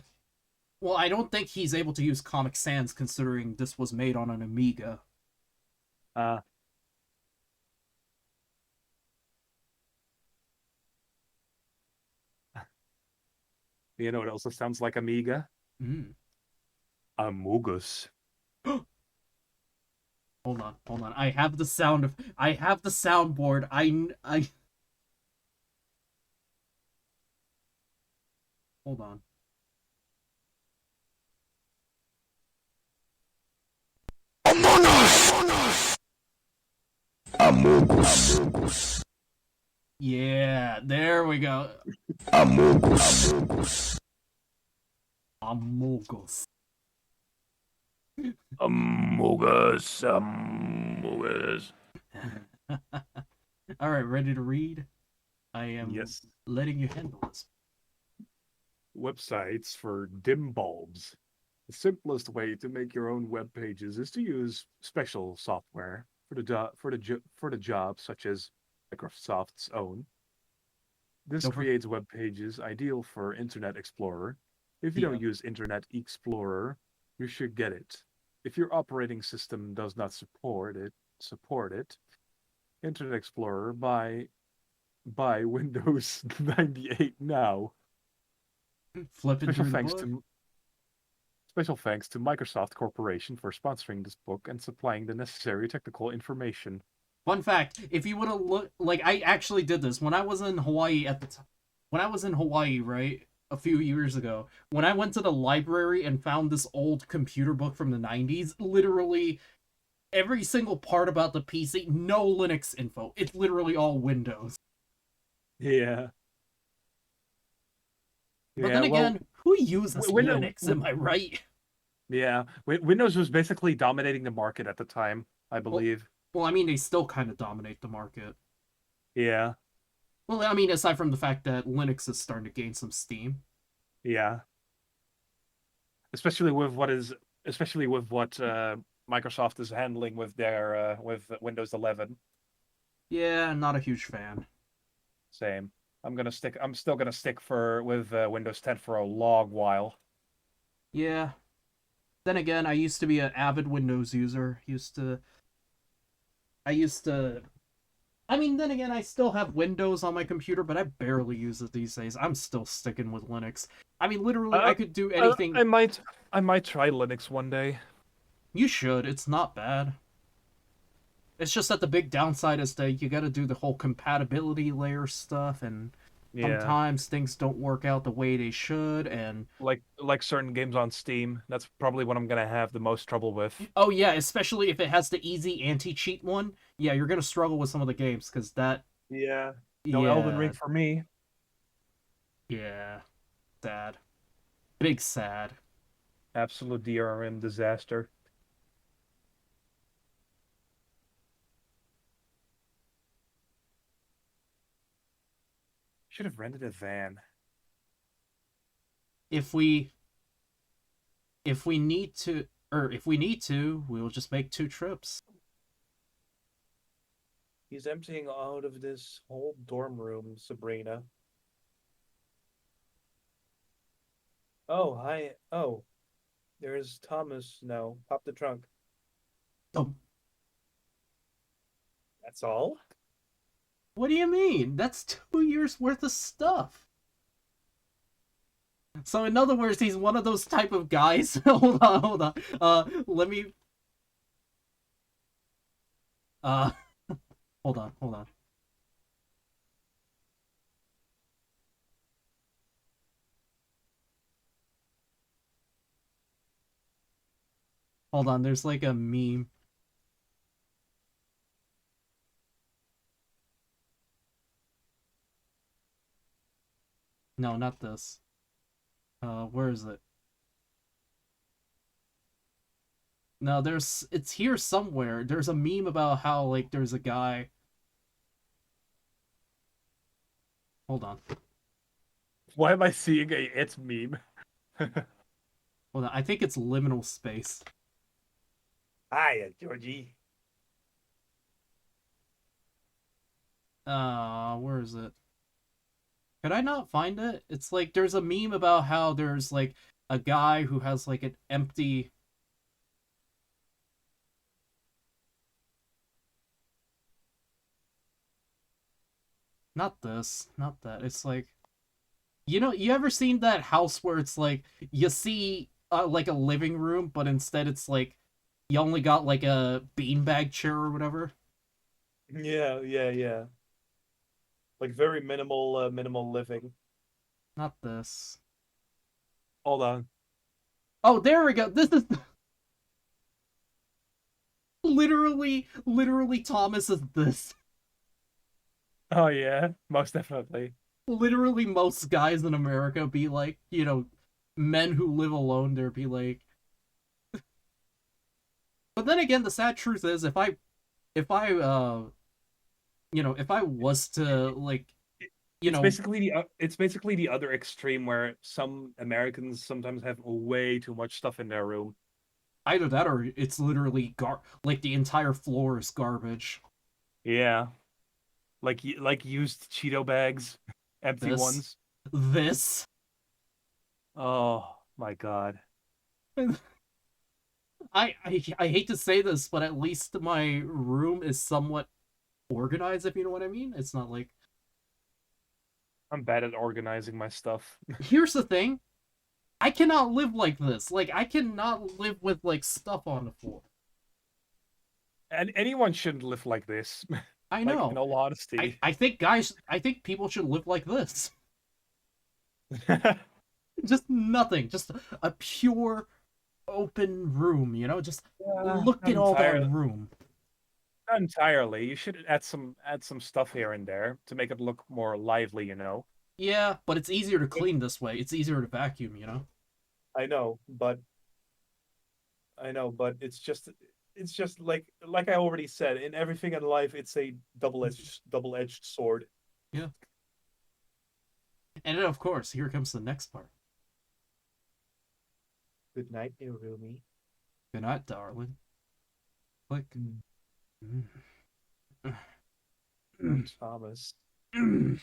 Speaker 1: Well, I don't think he's able to use Comic Sans considering this was made on an Amiga.
Speaker 2: You know what also sounds like Amiga? Amogus.
Speaker 1: Hold on. I have the soundboard. I Hold on.
Speaker 8: Amogus.
Speaker 1: Yeah, there we go.
Speaker 8: Amogus.
Speaker 1: Amogus.
Speaker 2: Amogus.
Speaker 1: Alright, ready to read? I am
Speaker 2: Yes.
Speaker 1: letting you handle this.
Speaker 2: Websites for dim bulbs. The simplest way to make your own web pages is to use special software for the job, such as Microsoft's own. This
Speaker 1: Don't for-
Speaker 2: creates web pages ideal for Internet Explorer. If you
Speaker 1: Yeah.
Speaker 2: don't use Internet Explorer, you should get it. If your operating system does not support it, Internet Explorer buy Windows 98 now.
Speaker 1: Flipping
Speaker 2: Special
Speaker 1: through the
Speaker 2: thanks
Speaker 1: book.
Speaker 2: to Special thanks to Microsoft Corporation for sponsoring this book and supplying the necessary technical information.
Speaker 1: Fun fact, if you would have looked, like, I actually did this when I was in Hawaii at the time. When I was in Hawaii, right, a few years ago, when I went to the library and found this old computer book from the 90s, literally every single part about the PC, no Linux info. It's literally all Windows.
Speaker 2: Yeah.
Speaker 1: But then again, who uses Linux, am I right?
Speaker 2: Yeah. Windows was basically dominating the market at the time, I believe.
Speaker 1: Well, I mean, they still kind of dominate the market.
Speaker 2: Yeah.
Speaker 1: Well, I mean, aside from the fact that Linux is starting to gain some steam.
Speaker 2: Yeah. Especially with what Microsoft is handling with their with Windows 11.
Speaker 1: Yeah, not a huge fan.
Speaker 2: Same. I'm still gonna stick with Windows 10 for a long while.
Speaker 1: Yeah. Then again, I used to be an avid Windows user. I mean, then again, I still have Windows on my computer, but I barely use it these days. I'm still sticking with Linux. I mean, literally, I could do anything.
Speaker 2: I might try Linux one day.
Speaker 1: You should. It's not bad. It's just that the big downside is that you gotta do the whole compatibility layer stuff, and
Speaker 7: Yeah,
Speaker 1: Sometimes things don't work out the way they should, and
Speaker 7: like certain games on Steam. That's probably what I'm gonna have the most trouble with.
Speaker 1: oh yeah, especially if it has the easy anti-cheat one. Yeah, you're gonna struggle with some of the games because that.
Speaker 7: Yeah, no Elden Ring
Speaker 1: Yeah,
Speaker 7: for me.
Speaker 1: yeah, sad, big sad.
Speaker 7: Absolute DRM disaster. Should have rented a van.
Speaker 1: If we need to, or if we need to, we will just make 2 trips.
Speaker 4: He's emptying out of this whole dorm room, Sabrina. Oh, hi. Oh, there's Thomas now. Pop the trunk.
Speaker 1: Oh,
Speaker 4: That's all?
Speaker 1: what do you mean? That's 2 years worth of stuff. So in other words, he's one of those type of guys. Hold on. Let me. Uh, hold on. Hold on. There's like a meme. No, not this. Where is it? No, it's here somewhere. There's a meme about how like there's a guy. Hold on.
Speaker 7: Why am I seeing a it's meme?
Speaker 1: Hold on. I think it's liminal space.
Speaker 4: Hiya, Georgie.
Speaker 1: Where is it? Could I not find it? It's like there's a meme about how there's like a guy who has like an empty. Not this, not that. It's like, you ever seen that house where it's like you see like a living room, but instead it's like you only got like a beanbag chair or whatever.
Speaker 4: Yeah. Like very minimal living.
Speaker 1: Not this.
Speaker 7: Hold on.
Speaker 1: Oh, there we go. This is literally Thomas is this.
Speaker 7: Oh yeah, most definitely.
Speaker 1: Literally most guys in America be like, men who live alone, they'd be like. But then again, the sad truth is, if I was to like,
Speaker 7: It's basically the other extreme where some Americans sometimes have way too much stuff in their room.
Speaker 1: either that or it's literally like the entire floor is garbage.
Speaker 7: Yeah, like used Cheeto bags, empty
Speaker 1: This,
Speaker 7: ones.
Speaker 1: this.
Speaker 7: Oh my god.
Speaker 1: I hate to say this, but at least my room is somewhat organized, if you know what I mean. It's not like.
Speaker 7: I'm bad at organizing my stuff.
Speaker 1: Here's the thing. I cannot live like this. Like, I cannot live with, like, stuff on the floor.
Speaker 7: And anyone shouldn't live like this.
Speaker 1: I
Speaker 7: Like,
Speaker 1: know.
Speaker 7: in all honesty.
Speaker 1: I think people should live like this. Just nothing. Just a pure, open room, Just look at all that room.
Speaker 7: Not entirely. You should add some stuff here and there to make it look more lively,
Speaker 1: Yeah, but it's easier to clean this way. It's easier to vacuum,
Speaker 4: I know, but it's just like I already said, in everything in life it's a double-edged sword.
Speaker 1: Yeah. And then, of course, here comes the next part.
Speaker 4: Good night, new roomie.
Speaker 1: Good night, darling. Click.
Speaker 4: Thomas.
Speaker 1: And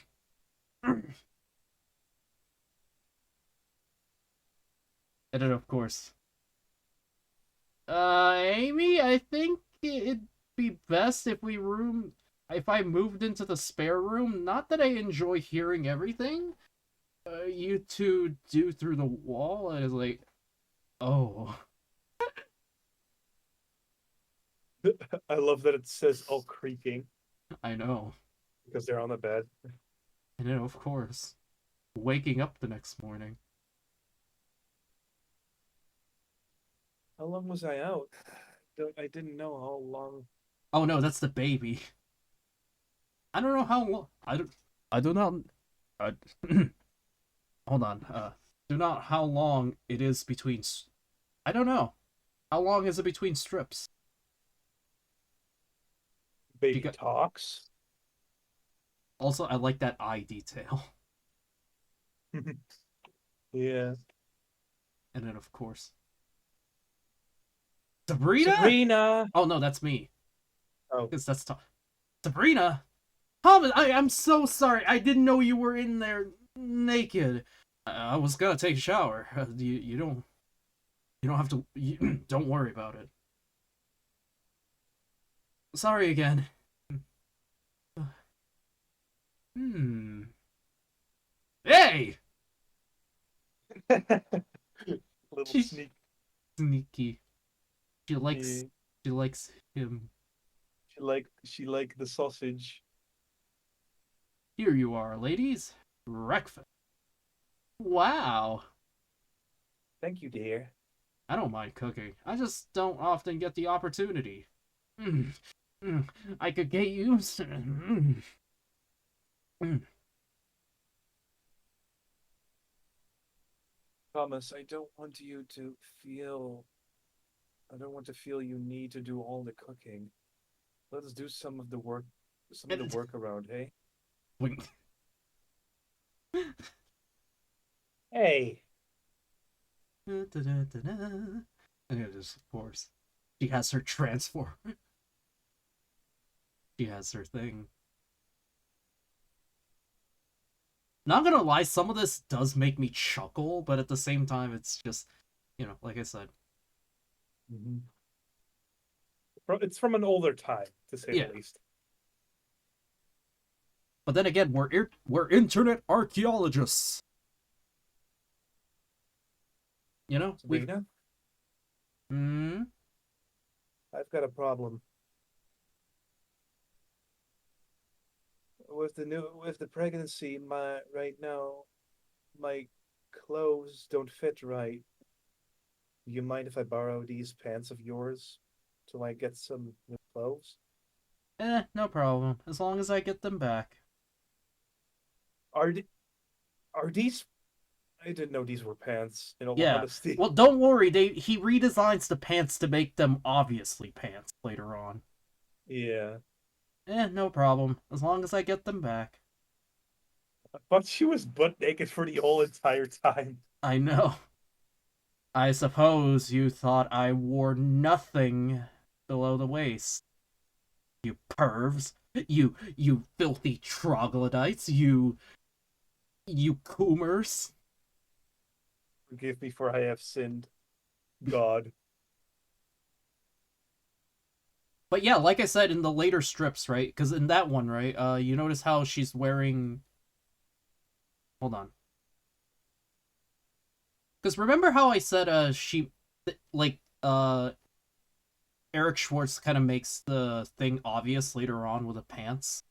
Speaker 1: then, of course, Amy, I think it'd be best if I moved into the spare room. Not that I enjoy hearing everything you two do through the wall. I was like, oh.
Speaker 4: I love that it says all creaking
Speaker 1: I know.
Speaker 4: because they're on the bed.
Speaker 1: And then, of course, waking up the next morning.
Speaker 4: How long was I out? I didn't know how long.
Speaker 1: Oh no, that's the baby. I don't know how long. I do not. I, hold on. Do not how long it is between. I don't know. How long is it between strips?
Speaker 4: Baby
Speaker 1: got-
Speaker 4: talks.
Speaker 1: Also, I like that eye detail.
Speaker 4: Yeah.
Speaker 1: And then, of course, Sabrina.
Speaker 4: Sabrina.
Speaker 1: Oh no, that's me.
Speaker 4: Oh,
Speaker 1: Because that's Sabrina. Thomas, I'm so sorry. I didn't know you were in there naked. I was gonna take a shower. You don't have to. Don't worry about it. Sorry again. Hmm. Hey!
Speaker 4: little
Speaker 1: She's
Speaker 4: sneak.
Speaker 1: sneaky. She
Speaker 4: Yeah.
Speaker 1: likes him.
Speaker 4: She like the sausage.
Speaker 1: Here you are, ladies. Breakfast. Wow.
Speaker 4: Thank you, dear.
Speaker 1: I don't mind cooking. I just don't often get the opportunity. Mm. Mm. I could get used to it. Mm. Mm.
Speaker 4: Thomas, I don't want you to feel. I don't want to feel you need to do all the cooking. Let's do some of the work. Some of the work around, hey?
Speaker 1: Wait.
Speaker 4: Hey.
Speaker 1: And it is, of course. She has her transform. She has her thing. Not gonna lie, some of this does make me chuckle, but at the same time, it's just, like I said.
Speaker 4: Mm-hmm. It's from an older time, to say
Speaker 1: Yeah.
Speaker 4: the least.
Speaker 1: But then again, we're internet archaeologists.
Speaker 4: Sabrina,
Speaker 1: Hmm.
Speaker 4: I've got a problem. With the pregnancy, right now, my clothes don't fit right. Do you mind if I borrow these pants of yours till I get some new clothes?
Speaker 1: No problem. As long as I get them back.
Speaker 4: Are are these? I didn't know these were pants. In all
Speaker 1: Yeah.
Speaker 4: honesty.
Speaker 1: Well, don't worry. He redesigns the pants to make them obviously pants later on.
Speaker 4: Yeah.
Speaker 1: No problem. As long as I get them back.
Speaker 4: I thought she was butt naked for the whole entire time.
Speaker 1: I know. I suppose you thought I wore nothing below the waist. You pervs. You filthy troglodytes. You coomers.
Speaker 4: Forgive me for I have sinned. God.
Speaker 1: But yeah, like I said in the later strips, right? Because in that one, right, you notice how she's wearing. Hold on. Because remember how I said, Eric Schwartz kind of makes the thing obvious later on with the pants.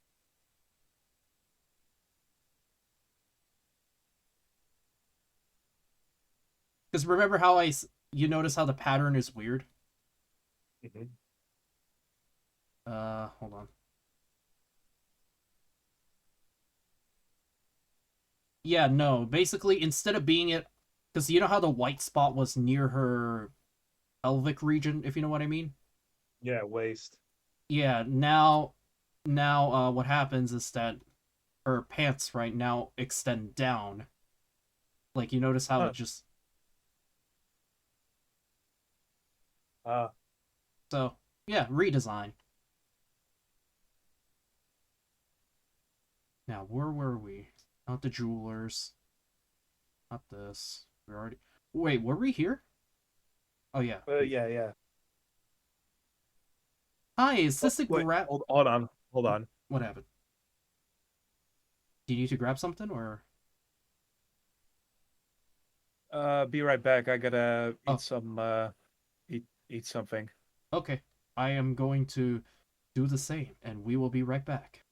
Speaker 1: Because remember how you notice how the pattern is weird.
Speaker 4: Mm-hmm.
Speaker 1: Hold on. Yeah, no. Basically, instead of being it, because you know how the white spot was near her pelvic region, if you know what I mean.
Speaker 4: Yeah, waist.
Speaker 1: Yeah. Now, what happens is that her pants right now extend down. Like you notice how it just. So yeah, redesign. Now, where were we? Not the jewelers. Not this. We're already. Wait, were we here? Oh yeah.
Speaker 4: Yeah.
Speaker 1: Hi, is this a
Speaker 2: Wait,
Speaker 1: grab?
Speaker 2: hold on.
Speaker 1: What happened? Do you need to grab something or?
Speaker 2: Be right back. I gotta
Speaker 1: Oh.
Speaker 2: eat some eat something.
Speaker 1: Okay, I am going to do the same, and we will be right back.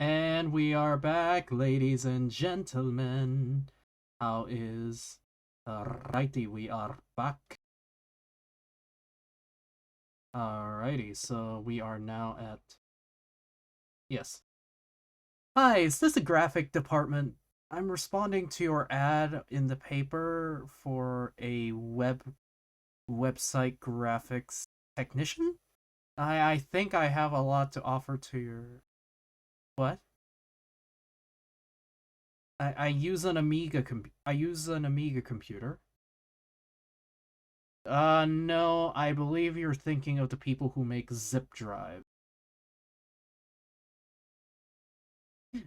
Speaker 1: And we are back, ladies and gentlemen. How is... Alrighty, we are back. Alrighty, so we are now at... Yes. Hi, is this the graphic department? I'm responding to your ad in the paper for a website graphics technician? I think I have a lot to offer to your... What? I use an Amiga computer. No, I believe you're thinking of the people who make zip drive.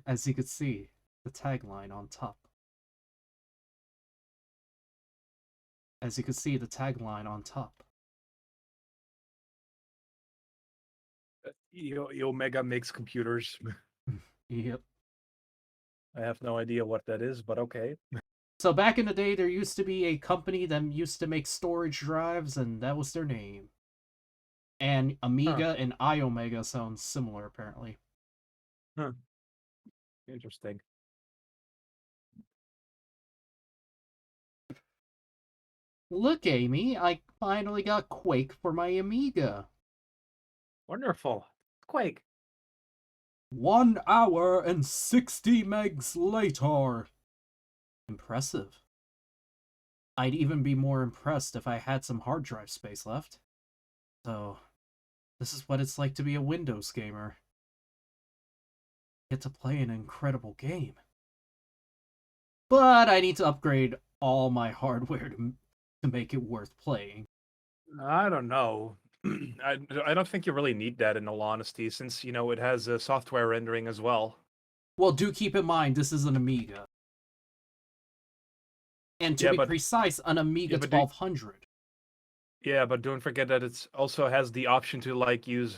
Speaker 1: As you can see, the tagline on top. As you can see, the tagline on top.
Speaker 2: Omega makes computers.
Speaker 1: Yep.
Speaker 2: I have no idea what that is, but okay.
Speaker 1: So back in the day, there used to be a company that used to make storage drives, and that was their name. And Amiga and iOmega sounds similar, apparently.
Speaker 2: Huh. Interesting.
Speaker 1: Look, Amy, I finally got Quake for my Amiga.
Speaker 2: Wonderful. Quake.
Speaker 1: 1 hour and 60 megs later. Impressive. I'd even be more impressed if I had some hard drive space left. So, this is what it's like to be a Windows gamer. Get to play an incredible game. But I need to upgrade all my hardware to make it worth playing.
Speaker 2: I don't know. I don't think you really need that, in all honesty, since, it has software rendering as well.
Speaker 1: Well, do keep in mind, this is an Amiga. And to be precise, an Amiga 1200.
Speaker 2: Yeah, but don't forget that it also has the option to, use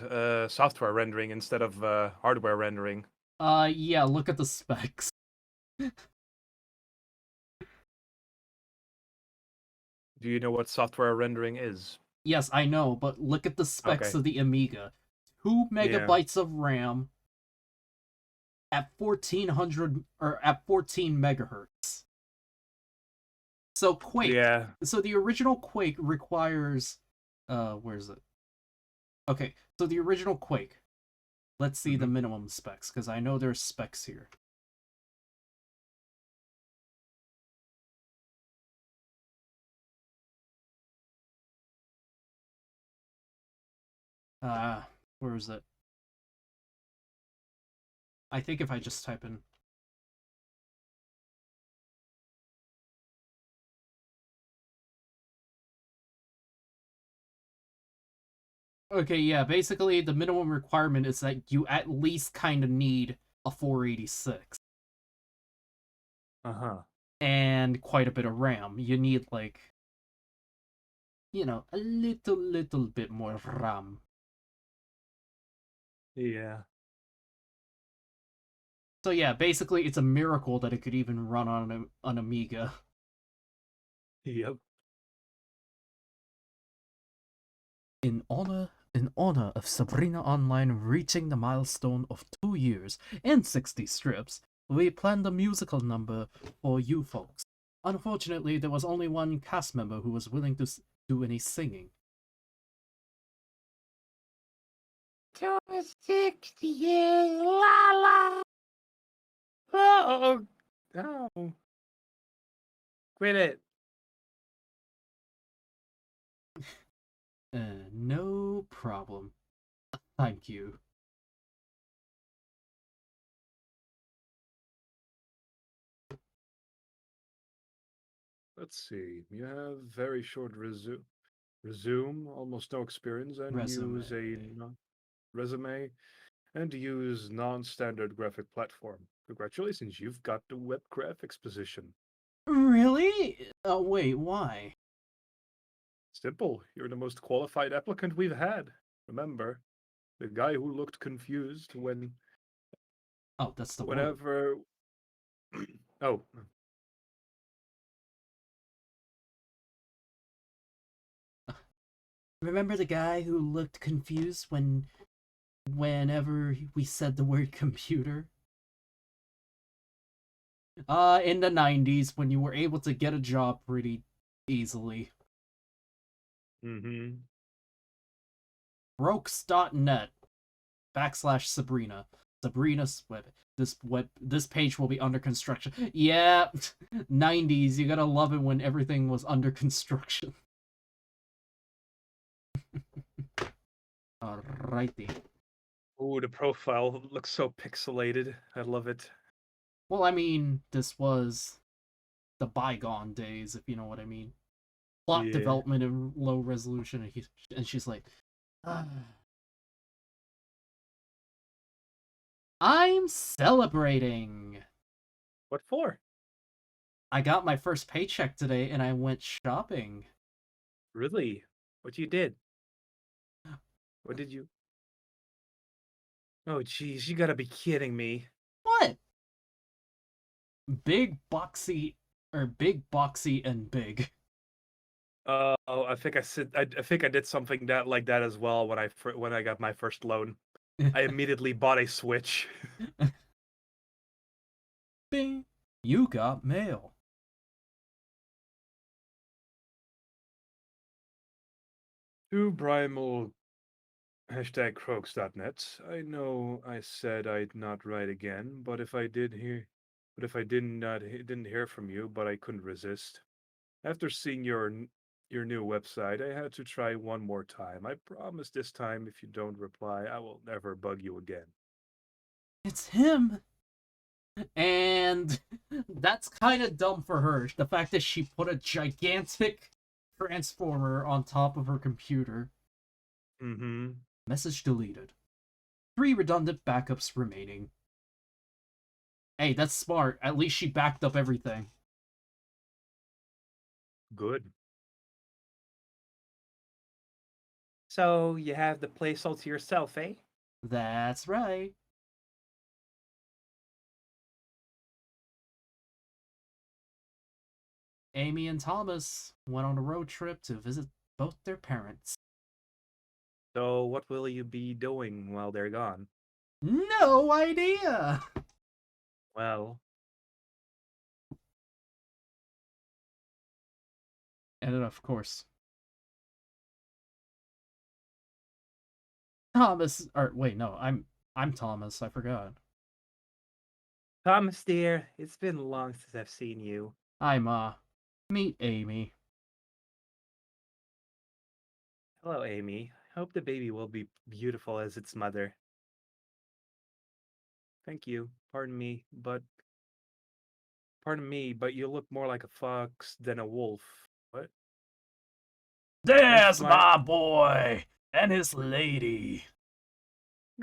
Speaker 2: software rendering instead of hardware rendering.
Speaker 1: Yeah, look at the specs.
Speaker 2: Do you know what software rendering is?
Speaker 1: Yes, I know, but look at the specs of the Amiga. 2 megabytes of RAM at 1400 or at 14 megahertz. So Quake.
Speaker 2: Yeah.
Speaker 1: So the original Quake requires where is it? Okay, so the original Quake. Let's see the minimum specs, because I know there's specs here. Where is it? I think if I just type in... Okay, yeah, basically the minimum requirement is that you at least kind of need a 486. And quite a bit of RAM. You need, like, a little bit more RAM.
Speaker 2: Yeah.
Speaker 1: So yeah, basically it's a miracle that it could even run on an Amiga.
Speaker 2: Yep.
Speaker 1: In honor of Sabrina Online reaching the milestone of 2 years and 60 strips, we planned a musical number for you folks. Unfortunately, there was only one cast member who was willing to do any singing.
Speaker 3: 260 years, la la.
Speaker 2: Oh, no. Quit it.
Speaker 1: No problem. Thank you.
Speaker 2: Let's see. You have very short resume, almost no experience, and use a resume, and use non-standard graphic platform. Congratulations, you've got the web graphics position.
Speaker 1: Really? Wait, why?
Speaker 2: Simple. You're the most qualified applicant we've had. Remember, the guy who looked confused when...
Speaker 1: Oh, that's the
Speaker 2: whenever... Oh.
Speaker 1: Remember the guy who looked confused whenever we said the word computer? In the 90s when you were able to get a job pretty easily.
Speaker 5: Mm-hmm.
Speaker 1: Brokes.net / Sabrina. Sabrina's this page will be under construction. Yeah, 90s. You gotta love it when everything was under construction. Alrighty.
Speaker 5: Ooh, the profile looks so pixelated. I love it.
Speaker 1: Well, I mean, this was the bygone days, if you know what I mean. Plot
Speaker 5: Yeah.
Speaker 1: development in low resolution, and she's like, I'm celebrating.
Speaker 5: What for?
Speaker 1: I got my first paycheck today, and I went shopping.
Speaker 5: Really? What you did? What did you? Oh, jeez, you gotta be kidding me.
Speaker 1: What? Big boxy and big.
Speaker 5: Oh, I think I think I did something that like that as well when I got my first loan. I immediately bought a Switch.
Speaker 1: Bing. You got mail.
Speaker 5: To Primal #croaks.net. I know I said I'd not write again, but if I didn't hear from you, but I couldn't resist. After seeing your new website, I had to try one more time. I promise this time, if you don't reply, I will never bug you again.
Speaker 1: It's him. And that's kind of dumb for her. The fact that she put a gigantic transformer on top of her computer.
Speaker 5: Mm-hmm.
Speaker 1: Message deleted. 3 redundant backups remaining. Hey, that's smart. At least she backed up everything.
Speaker 5: Good.
Speaker 7: So you have the place all to yourself, eh?
Speaker 1: That's right. Amy and Thomas went on a road trip to visit both their parents.
Speaker 5: So what will you be doing while they're gone?
Speaker 1: No idea!
Speaker 5: Well,
Speaker 1: And then, of course, Thomas, or wait, no, I'm Thomas, I forgot.
Speaker 7: Thomas, dear, it's been long since I've seen you.
Speaker 1: Hi, Ma. Meet Amy.
Speaker 7: Hello, Amy. Hope the baby will be beautiful as its mother.
Speaker 5: thank you. Pardon me, but you look more like a fox than a wolf. What?
Speaker 1: There's
Speaker 5: my-
Speaker 1: my boy and his lady.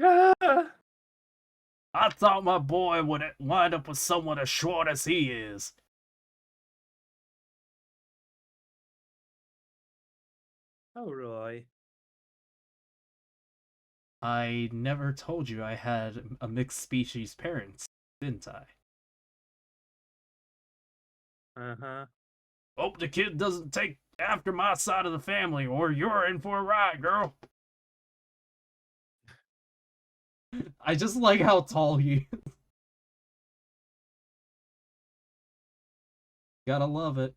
Speaker 5: Ah!
Speaker 1: I thought my boy would wind up with someone as short as he is.
Speaker 7: Oh, Roy.
Speaker 1: I never told you I had a mixed species parents, didn't I?
Speaker 7: Uh-huh.
Speaker 1: Hope the kid doesn't take after my side of the family, or you're in for a ride, girl. I just like how tall he is. Gotta love it.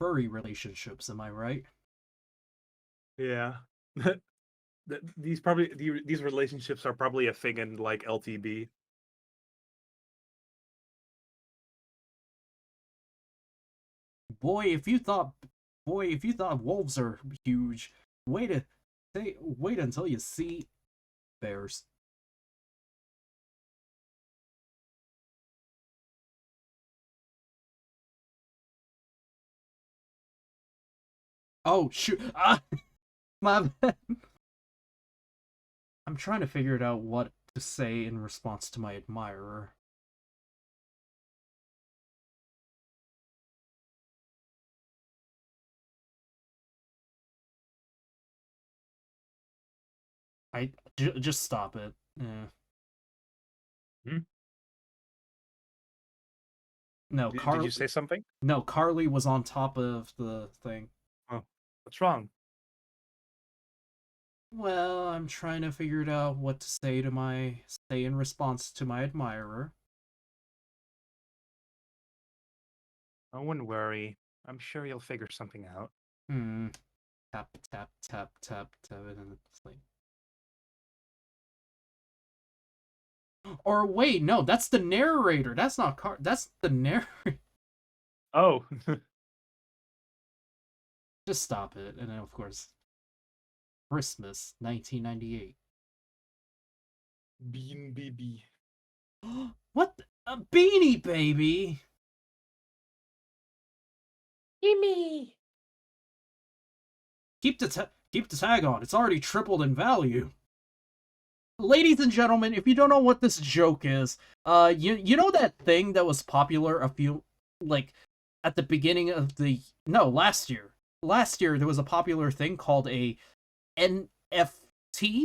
Speaker 1: Furry relationships, am I right?
Speaker 5: Yeah. These relationships are probably a thing in like LTB.
Speaker 1: Boy, if you thought wolves are huge, wait until you see bears. Oh shoot! My bad. I'm trying to figure it out what to say in response to my admirer. Just stop it. Yeah.
Speaker 5: Hmm?
Speaker 1: No,
Speaker 5: Did you say something?
Speaker 1: No, Carly was on top of the thing.
Speaker 5: Oh, what's wrong?
Speaker 1: Well, I'm trying to figure it out what to say in response to my admirer.
Speaker 7: I wouldn't worry. I'm sure you'll figure something out.
Speaker 1: Tap, tap, tap, tap, tap, and it's like... Or wait, no, that's the narrator. That's not that's the narrator.
Speaker 7: Oh.
Speaker 1: Just stop it. And then, of course, Christmas, 1998.
Speaker 4: Bean Baby.
Speaker 1: What? A Beanie Baby?
Speaker 3: Gimme.
Speaker 1: Keep the tag on. It's already tripled in value. Ladies and gentlemen, if you don't know what this joke is, you know that thing that was popular a few, like, at the beginning of last year. Last year there was a popular thing called a NFT